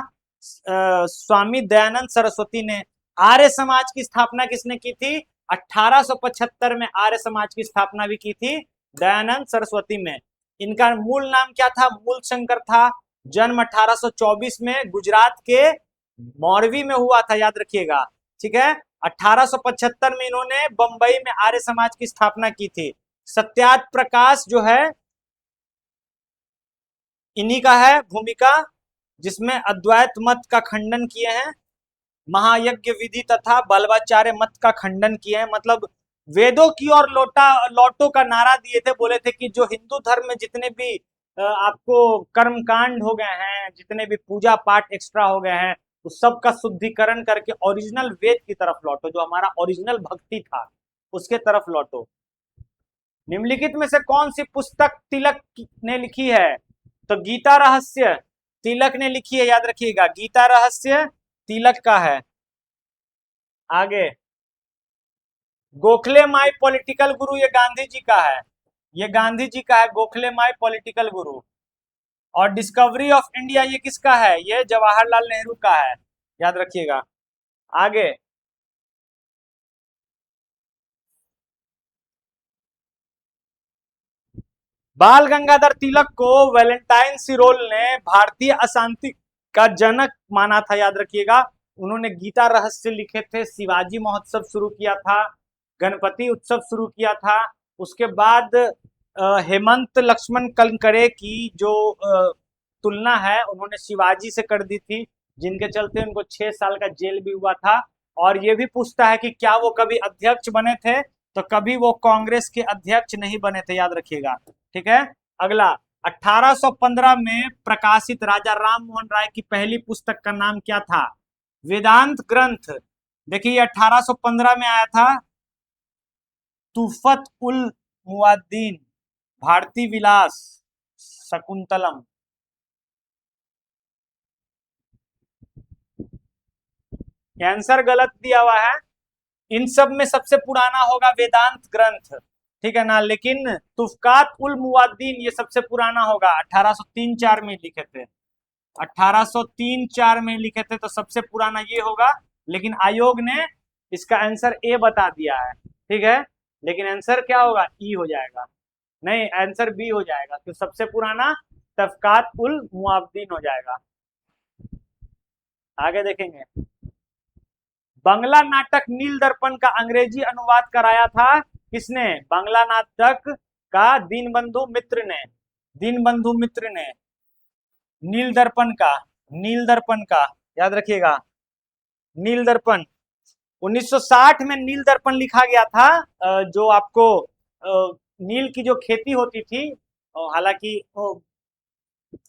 स्वामी दयानंद सरस्वती ने। आर्य समाज की स्थापना किसने की थी? 1875 में आर्य समाज की स्थापना भी की थी दयानंद सरस्वती में। इनका मूल नाम क्या था? मूल शंकर था। जन्म 1824 में गुजरात के मौरवी में हुआ था, याद रखिएगा, ठीक है। 1875 में इन्होंने बंबई में आर्य समाज की स्थापना की थी। सत्यार्थ प्रकाश जो है इन्हीं का है भूमिका, जिसमें अद्वैत मत का खंडन किए हैं, महायज्ञ विधि तथा बल्वाचार्य मत का खंडन किए हैं। मतलब वेदों की ओर लौटो का नारा दिए थे, बोले थे कि जो हिंदू धर्म में जितने भी आपको कर्मकांड हो गए हैं, जितने भी पूजा पाठ एक्स्ट्रा हो गए हैं, उस सब का शुद्धिकरण करके ओरिजिनल वेद की तरफ लौटो, जो हमारा ओरिजिनल भक्ति था उसके तरफ लौटो। निम्नलिखित में से कौन सी पुस्तक तिलक ने लिखी है? तो गीता रहस्य तिलक ने लिखी है, याद रखिएगा, गीता रहस्य तिलक का है। आगे, गोखले माई पॉलिटिकल गुरु, ये गांधी जी का है, ये गांधी जी का है, गोखले माई पॉलिटिकल गुरु। और डिस्कवरी ऑफ इंडिया ये किसका है? ये जवाहरलाल नेहरू का है, याद रखिएगा। आगे, बाल गंगाधर तिलक को वैलेंटाइन सिरोल ने भारतीय अशांति का जनक माना था, याद रखिएगा। उन्होंने गीता रहस्य लिखे थे, शिवाजी महोत्सव शुरू किया था, गणपति उत्सव शुरू किया था। उसके बाद हेमंत लक्ष्मण कलकरे की जो तुलना है उन्होंने शिवाजी से कर दी थी, जिनके चलते उनको 6 साल का जेल भी हुआ था। और ये भी पूछता है कि क्या वो कभी अध्यक्ष बने थे, तो कभी वो कांग्रेस के अध्यक्ष नहीं बने थे, याद रखिएगा। ठीक है, अगला 1815 में प्रकाशित राजा राम मोहन राय की पहली पुस्तक का नाम क्या था? वेदांत ग्रंथ। देखिए 1815 में आया था। तुफत उल मुआद्दीन, भारती विलास, शकुंतलम। आंसर गलत दिया हुआ है। इन सब में सबसे पुराना होगा वेदांत ग्रंथ, ठीक है ना। लेकिन तुफकात उल मुआद्दीन ये सबसे पुराना होगा, 1803-4 में लिखे थे। 1803-4 में लिखे थे, तो सबसे पुराना ये होगा। लेकिन आयोग ने इसका आंसर ए बता दिया है, ठीक है। लेकिन आंसर क्या होगा? ई हो जाएगा, नहीं आंसर बी हो जाएगा। तो सबसे पुराना तफकात उल मुआद्दीन हो जाएगा। आगे देखेंगे, बांग्ला नाटक नील दर्पण का अंग्रेजी अनुवाद कराया था किसने? बांग्ला नाटक का दीनबंधु मित्र ने, दीनबंधु मित्र ने। नील दर्पण का, नील दर्पण का याद रखिएगा। नील दर्पण 1960 में नील दर्पण लिखा गया था। जो आपको नील की जो खेती होती थी, हालांकि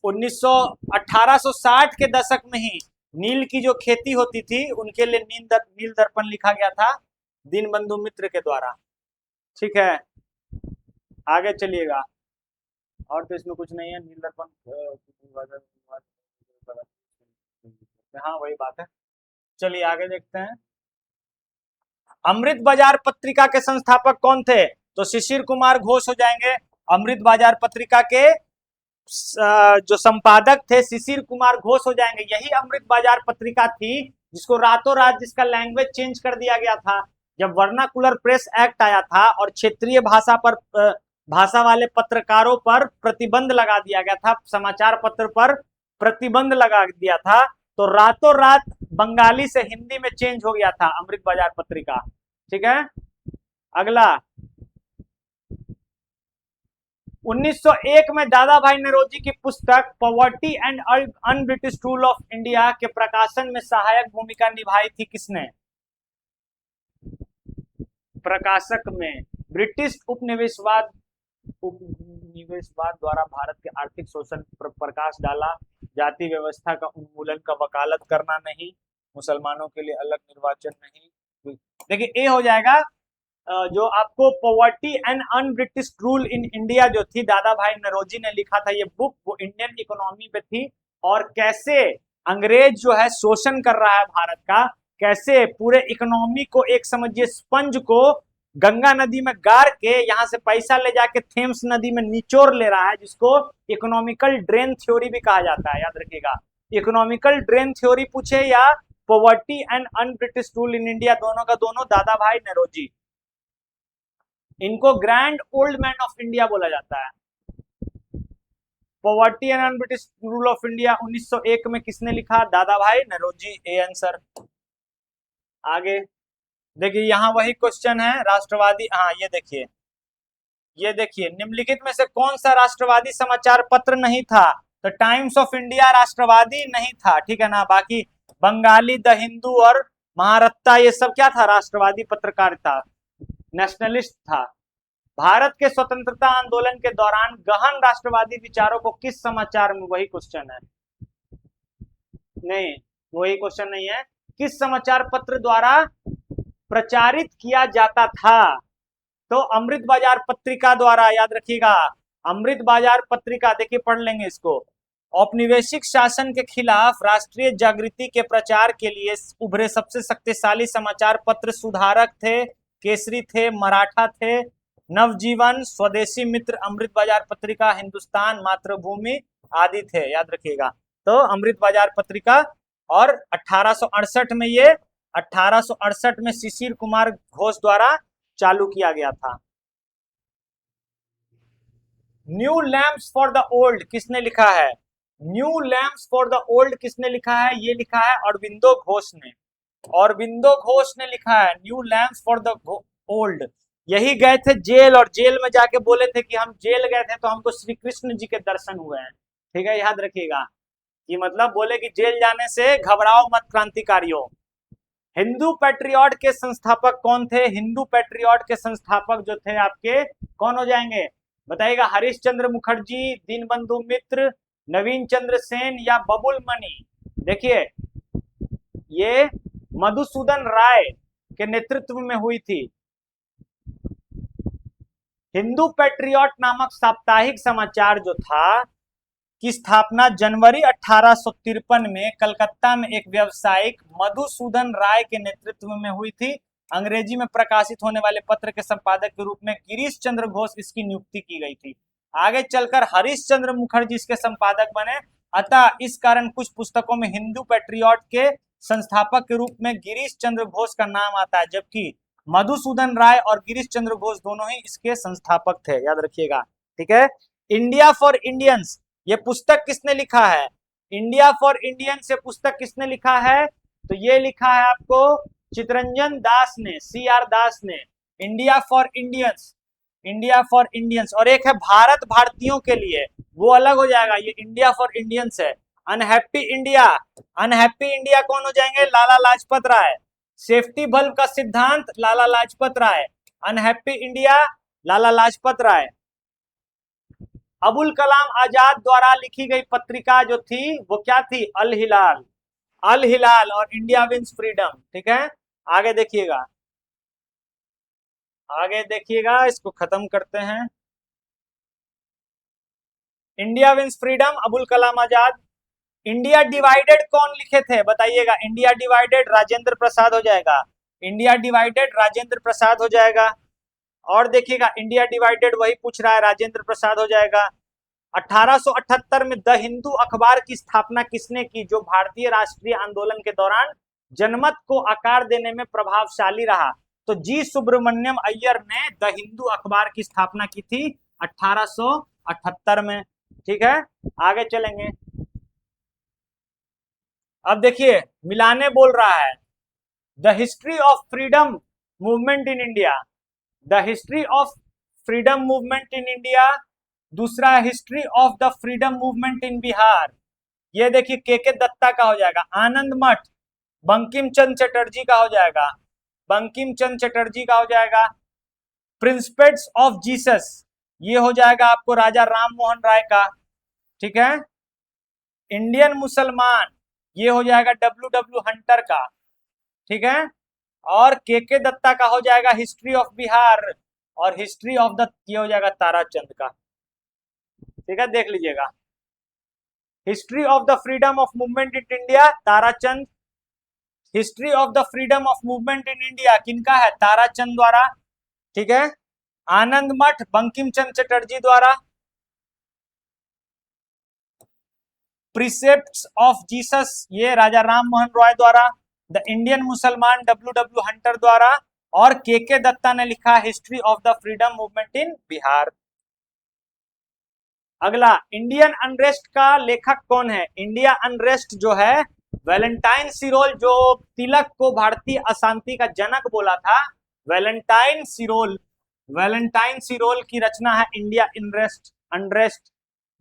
1860 के दशक में ही नील की जो खेती होती थी उनके लिए नील दर्पण लिखा गया था दीनबंधु मित्र के द्वारा, ठीक है। आगे चलिएगा, और तो इसमें कुछ नहीं है। नील दर्पण, हाँ वही बात है। चलिए आगे देखते हैं। अमृत बाजार पत्रिका के संस्थापक कौन थे? तो शिशिर कुमार घोष हो जाएंगे। अमृत बाजार पत्रिका के जो संपादक थे शिशिर कुमार घोष हो जाएंगे। यही अमृत बाजार पत्रिका थी जिसको रातों रात जिसका लैंग्वेज चेंज कर दिया गया था। जब वर्नाकुलर प्रेस एक्ट आया था और क्षेत्रीय भाषा पर भाषा वाले पत्रकारों पर प्रतिबंध लगा दिया गया था, समाचार पत्र पर प्रतिबंध लगा दिया था, तो रातों रात बंगाली से हिंदी में चेंज हो गया था अमृत बाजार पत्रिका, ठीक है। अगला 1901 में दादा भाई नौरोजी की पुस्तक poverty and un British rule of India के प्रकाशन में सहायक भूमिका निभाई थी किसने? प्रकाशक में ब्रिटिश उपनिवेशवाद द्वारा भारत के आर्थिक शोषण पर प्रकाश डाला, जाति व्यवस्था का उन्मूलन का वकालत करना नहीं, मुसलमानों के लिए अलग निर्वाचन नहीं। देखिए ए हो जाएगा। जो आपको poverty and un British rule in India जो थी, दादा भाई नौरोजी ने लिखा था ये बुक, वो इंडियन इकोनॉमी पे थी और कैसे अंग्रेज जो है शोषण कर रहा है भारत का, कैसे पूरे इकोनॉमी को एक समझिए स्पंज को गंगा नदी में गाड़ के यहाँ से पैसा ले जाके थेम्स नदी में निचोड़ ले रहा है, जिसको इकोनॉमिकल ड्रेन थ्योरी भी कहा जाता है, याद रखिएगा। इकोनॉमिकल ड्रेन थ्योरी पूछे या poverty and un British rule in India, दोनों का दोनों दादा भाई नौरोजी। इनको grand old man of India बोला जाता है। Poverty and un British rule of India 1901 में किसने लिखा? दादा भाई नौरोजी, ए आंसर। आगे देखिए, यहाँ वही क्वेश्चन है राष्ट्रवादी। हाँ ये देखिए, ये देखिए, निम्नलिखित में से कौन सा राष्ट्रवादी समाचार पत्र नहीं था? तो टाइम्स ऑफ इंडिया राष्ट्रवादी नहीं था, ठीक है ना। बाकी बंगाली, द हिंदू और महारत्ता ये सब क्या था? राष्ट्रवादी पत्रकारिता, नेशनलिस्ट था। भारत के स्वतंत्रता आंदोलन के दौरान गहन राष्ट्रवादी विचारों को किस समाचार में, वही क्वेश्चन है, नहीं वही क्वेश्चन नहीं है, किस समाचार पत्र द्वारा प्रचारित किया जाता था? तो अमृत बाजार पत्रिका द्वारा, याद रखिएगा। अमृत बाजार पत्रिका, देखिए पढ़ लेंगे इसको। औपनिवेशिक शासन के खिलाफ राष्ट्रीय जागृति के प्रचार के लिए उभरे सबसे शक्तिशाली समाचार पत्र सुधारक थे, केसरी थे, मराठा थे, नवजीवन, स्वदेशी मित्र, अमृत बाजार पत्रिका, हिंदुस्तान, मातृभूमि आदि थे, याद रखिएगा। तो अमृत बाजार पत्रिका, और 1868 में ये 1868 में शिशिर कुमार घोष द्वारा चालू किया गया था। New lamps for the old किसने लिखा है? New lamps for the old किसने लिखा है? ये लिखा है अरविंदो घोष ने। अरविंदो घोष ने लिखा है new lamps for the old. यही गए थे जेल और जेल में जाके बोले थे कि हम जेल गए थे तो हमको श्री कृष्ण जी के दर्शन हुए हैं। ठीक है, याद रखिएगा कि मतलब बोले कि जेल जाने से घबराओ मत क्रांतिकारियों। हिंदू पैट्रियट के संस्थापक कौन थे? हिंदू पैट्रियट के संस्थापक जो थे आपके कौन हो जाएंगे बताइएगा? हरीश चंद्र मुखर्जी, दीनबंधु मित्र, नवीन चंद्र सेन या बबुल मणि? देखिए ये मधुसूदन राय के नेतृत्व में हुई थी। हिंदू पैट्रियट नामक साप्ताहिक समाचार जो था की स्थापना जनवरी 1853 में कलकत्ता में एक व्यवसायिक मधुसूदन राय के नेतृत्व में हुई थी। अंग्रेजी में प्रकाशित होने वाले पत्र के संपादक के रूप में गिरीश चंद्र घोष इसकी नियुक्ति की गई थी। आगे चलकर हरीश चंद्र मुखर्जी इसके संपादक बने। अतः इस कारण कुछ पुस्तकों में हिंदू पैट्रियट के संस्थापक के रूप में गिरीश चंद्र घोष का नाम आता है, जबकि मधुसूदन राय और गिरीश चंद्र घोष दोनों ही इसके संस्थापक थे, याद रखिएगा। ठीक है, इंडिया फॉर इंडियंस ये पुस्तक किसने लिखा है? इंडिया फॉर इंडियंस ये पुस्तक किसने लिखा है? तो ये लिखा है आपको चितरंजन दास ने, CR दास ने। India for Indians, India for Indians. और एक है भारत भारतीयों के लिए, वो अलग हो जाएगा, ये इंडिया फॉर इंडियंस है। अनहैप्पी इंडिया, अनहैप्पी इंडिया कौन हो जाएंगे? लाला लाजपत राय। सेफ्टी बल्ब का सिद्धांत लाला लाजपत राय। Unhappy India Lala Lajpat Rai. अबुल कलाम आजाद द्वारा लिखी गई पत्रिका जो थी वो क्या थी? अल हिलाल, अल हिलाल और इंडिया विंस फ्रीडम। ठीक है, आगे देखिएगा, आगे देखिएगा, इसको खत्म करते हैं। India wins freedom, Abul Kalam आजाद। इंडिया डिवाइडेड कौन लिखे थे बताइएगा? इंडिया डिवाइडेड राजेंद्र प्रसाद हो जाएगा, इंडिया डिवाइडेड राजेंद्र प्रसाद हो जाएगा। और देखिएगा इंडिया डिवाइडेड वही पूछ रहा है, राजेंद्र प्रसाद हो जाएगा। 1878 में द हिंदू अखबार की स्थापना किसने की, जो भारतीय राष्ट्रीय आंदोलन के दौरान जनमत को आकार देने में प्रभावशाली रहा? तो जी सुब्रमण्यम अय्यर ने द हिंदू अखबार की स्थापना की थी 1878 में। ठीक है, आगे चलेंगे। अब देखिए मिलाने बोल रहा है the history of freedom movement in India, the history of freedom movement in India. दूसरा history of the freedom movement in Bihar, ये देखिए के दत्ता का हो जाएगा। आनंद मठ बंकिम चंद्र चटर्जी का हो जाएगा, बंकिम चंद्र चटर्जी का हो जाएगा। प्रिंसिपल्स ऑफ जीसस ये हो जाएगा आपको राजा राम मोहन राय का। ठीक है, इंडियन मुसलमान ये हो जाएगा डब्ल्यू हंटर का। ठीक है, और के दत्ता का हो जाएगा हिस्ट्री ऑफ बिहार, और हिस्ट्री ऑफ द ये हो जाएगा ताराचंद का। ठीक है, देख लीजिएगा, history of the freedom of movement in India Tarachand, history of the freedom of movement in India किनका है? ताराचंद द्वारा। ठीक है, आनंद मठ बंकिम चंद्र चटर्जी द्वारा। प्रिसेप्ट्स ऑफ जीसस ये राजा राम मोहन रॉय द्वारा। द इंडियन मुसलमान डब्ल्यू हंटर द्वारा। और के दत्ता ने लिखा history of the freedom movement in Bihar. अगला, इंडियन अनरेस्ट का लेखक कौन है? इंडिया अनरेस्ट जो है वैलेंटाइन सिरोल, जो तिलक को भारतीय अशांति का जनक बोला था, वैलेंटाइन सिरोल, वैलेंटाइन सिरोल की रचना है इंडिया अनरेस्ट।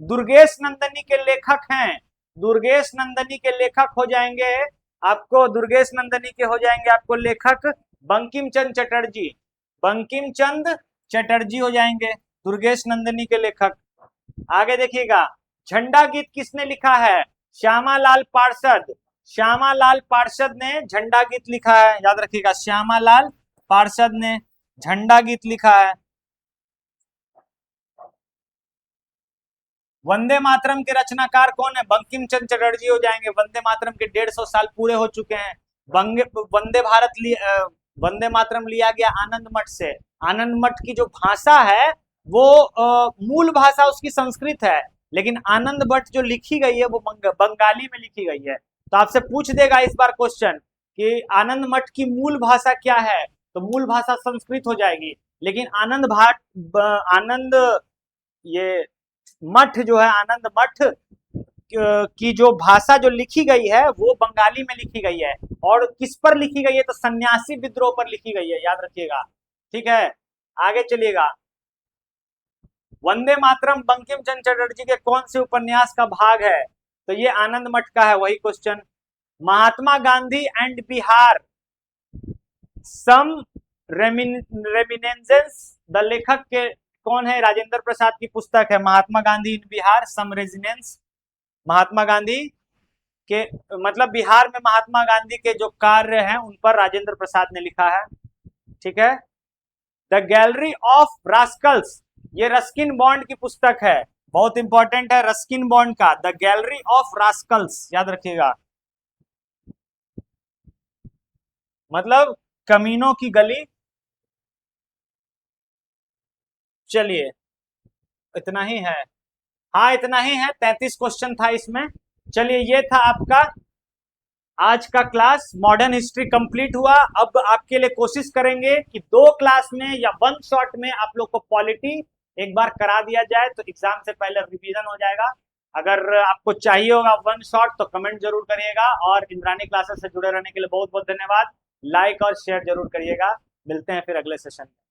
दुर्गेश नंदनी के लेखक हैं, दुर्गेश नंदनी के लेखक हो जाएंगे आपको, दुर्गेश नंदनी के हो जाएंगे आपको लेखक बंकिम चंद्र चटर्जी, बंकिम चंद्र चटर्जी हो जाएंगे दुर्गेश नंदनी के लेखक। आगे देखिएगा, झंडा गीत किसने लिखा है? श्यामालाल पार्षद, श्यामालाल पार्षद ने झंडा गीत लिखा है, याद रखिएगा, श्यामालाल पार्षद ने झंडा गीत लिखा है। वंदे मातरम के रचनाकार कौन है? बंकिम चंद्र चटर्जी हो जाएंगे। वंदे मातरम के 150 साल पूरे हो चुके हैं। वंदे मातरम लिया गया आनंद मठ से। आनंद मठ की जो भाषा है वो मूल भाषा उसकी संस्कृत है, लेकिन आनंद मठ जो लिखी गई है वो बंगाली में लिखी गई है। तो आपसे पूछ देगा इस बार क्वेश्चन कि आनंद मठ की मूल भाषा क्या है, तो मूल भाषा संस्कृत हो जाएगी, लेकिन आनंद ये मठ जो है, आनंद मठ की जो भाषा जो लिखी गई है वो बंगाली में लिखी गई है। और किस पर लिखी गई है? तो सन्यासी विद्रोह पर लिखी गई है, याद रखिएगा। ठीक है, आगे चलिएगा। वंदे मातरम बंकिम चंद्र चटर्जी के कौन से उपन्यास का भाग है? तो ये आनंद मठ का है, वही question. Mahatma Gandhi and Bihar some reminiscences, the लेखक के कौन है? राजेंद्र प्रसाद की पुस्तक है Mahatma Gandhi in Bihar some reminiscences. Mahatma Gandhi के मतलब बिहार में महात्मा गांधी के जो कार्य हैं उन पर राजेंद्र प्रसाद ने लिखा है। ठीक है। द गैलरी ऑफ रास्कल्स, ये रस्किन बॉन्ड की पुस्तक है, बहुत इंपॉर्टेंट है रस्किन बॉन्ड का। द गैलरी ऑफ रास्कल्स, याद रखिएगा, मतलब कमीनों की गली। चलिए, इतना ही है। हाँ, इतना ही है, 33 क्वेश्चन था इसमें। चलिए, ये था आपका आज का क्लास। मॉडर्न हिस्ट्री कंप्लीट हुआ। अब आपके लिए कोशिश करेंगे कि 2 क्लास में या 1 शॉट में आप लोग को पॉलिटी एक बार करा दिया जाए, तो एग्जाम से पहले रिवीजन हो जाएगा। अगर आपको चाहिए होगा 1 शॉट तो कमेंट जरूर करिएगा। और इंद्रानी क्लासेस से जुड़े रहने के लिए बहुत बहुत धन्यवाद। लाइक और शेयर जरूर करिएगा। मिलते हैं फिर अगले सेशन में।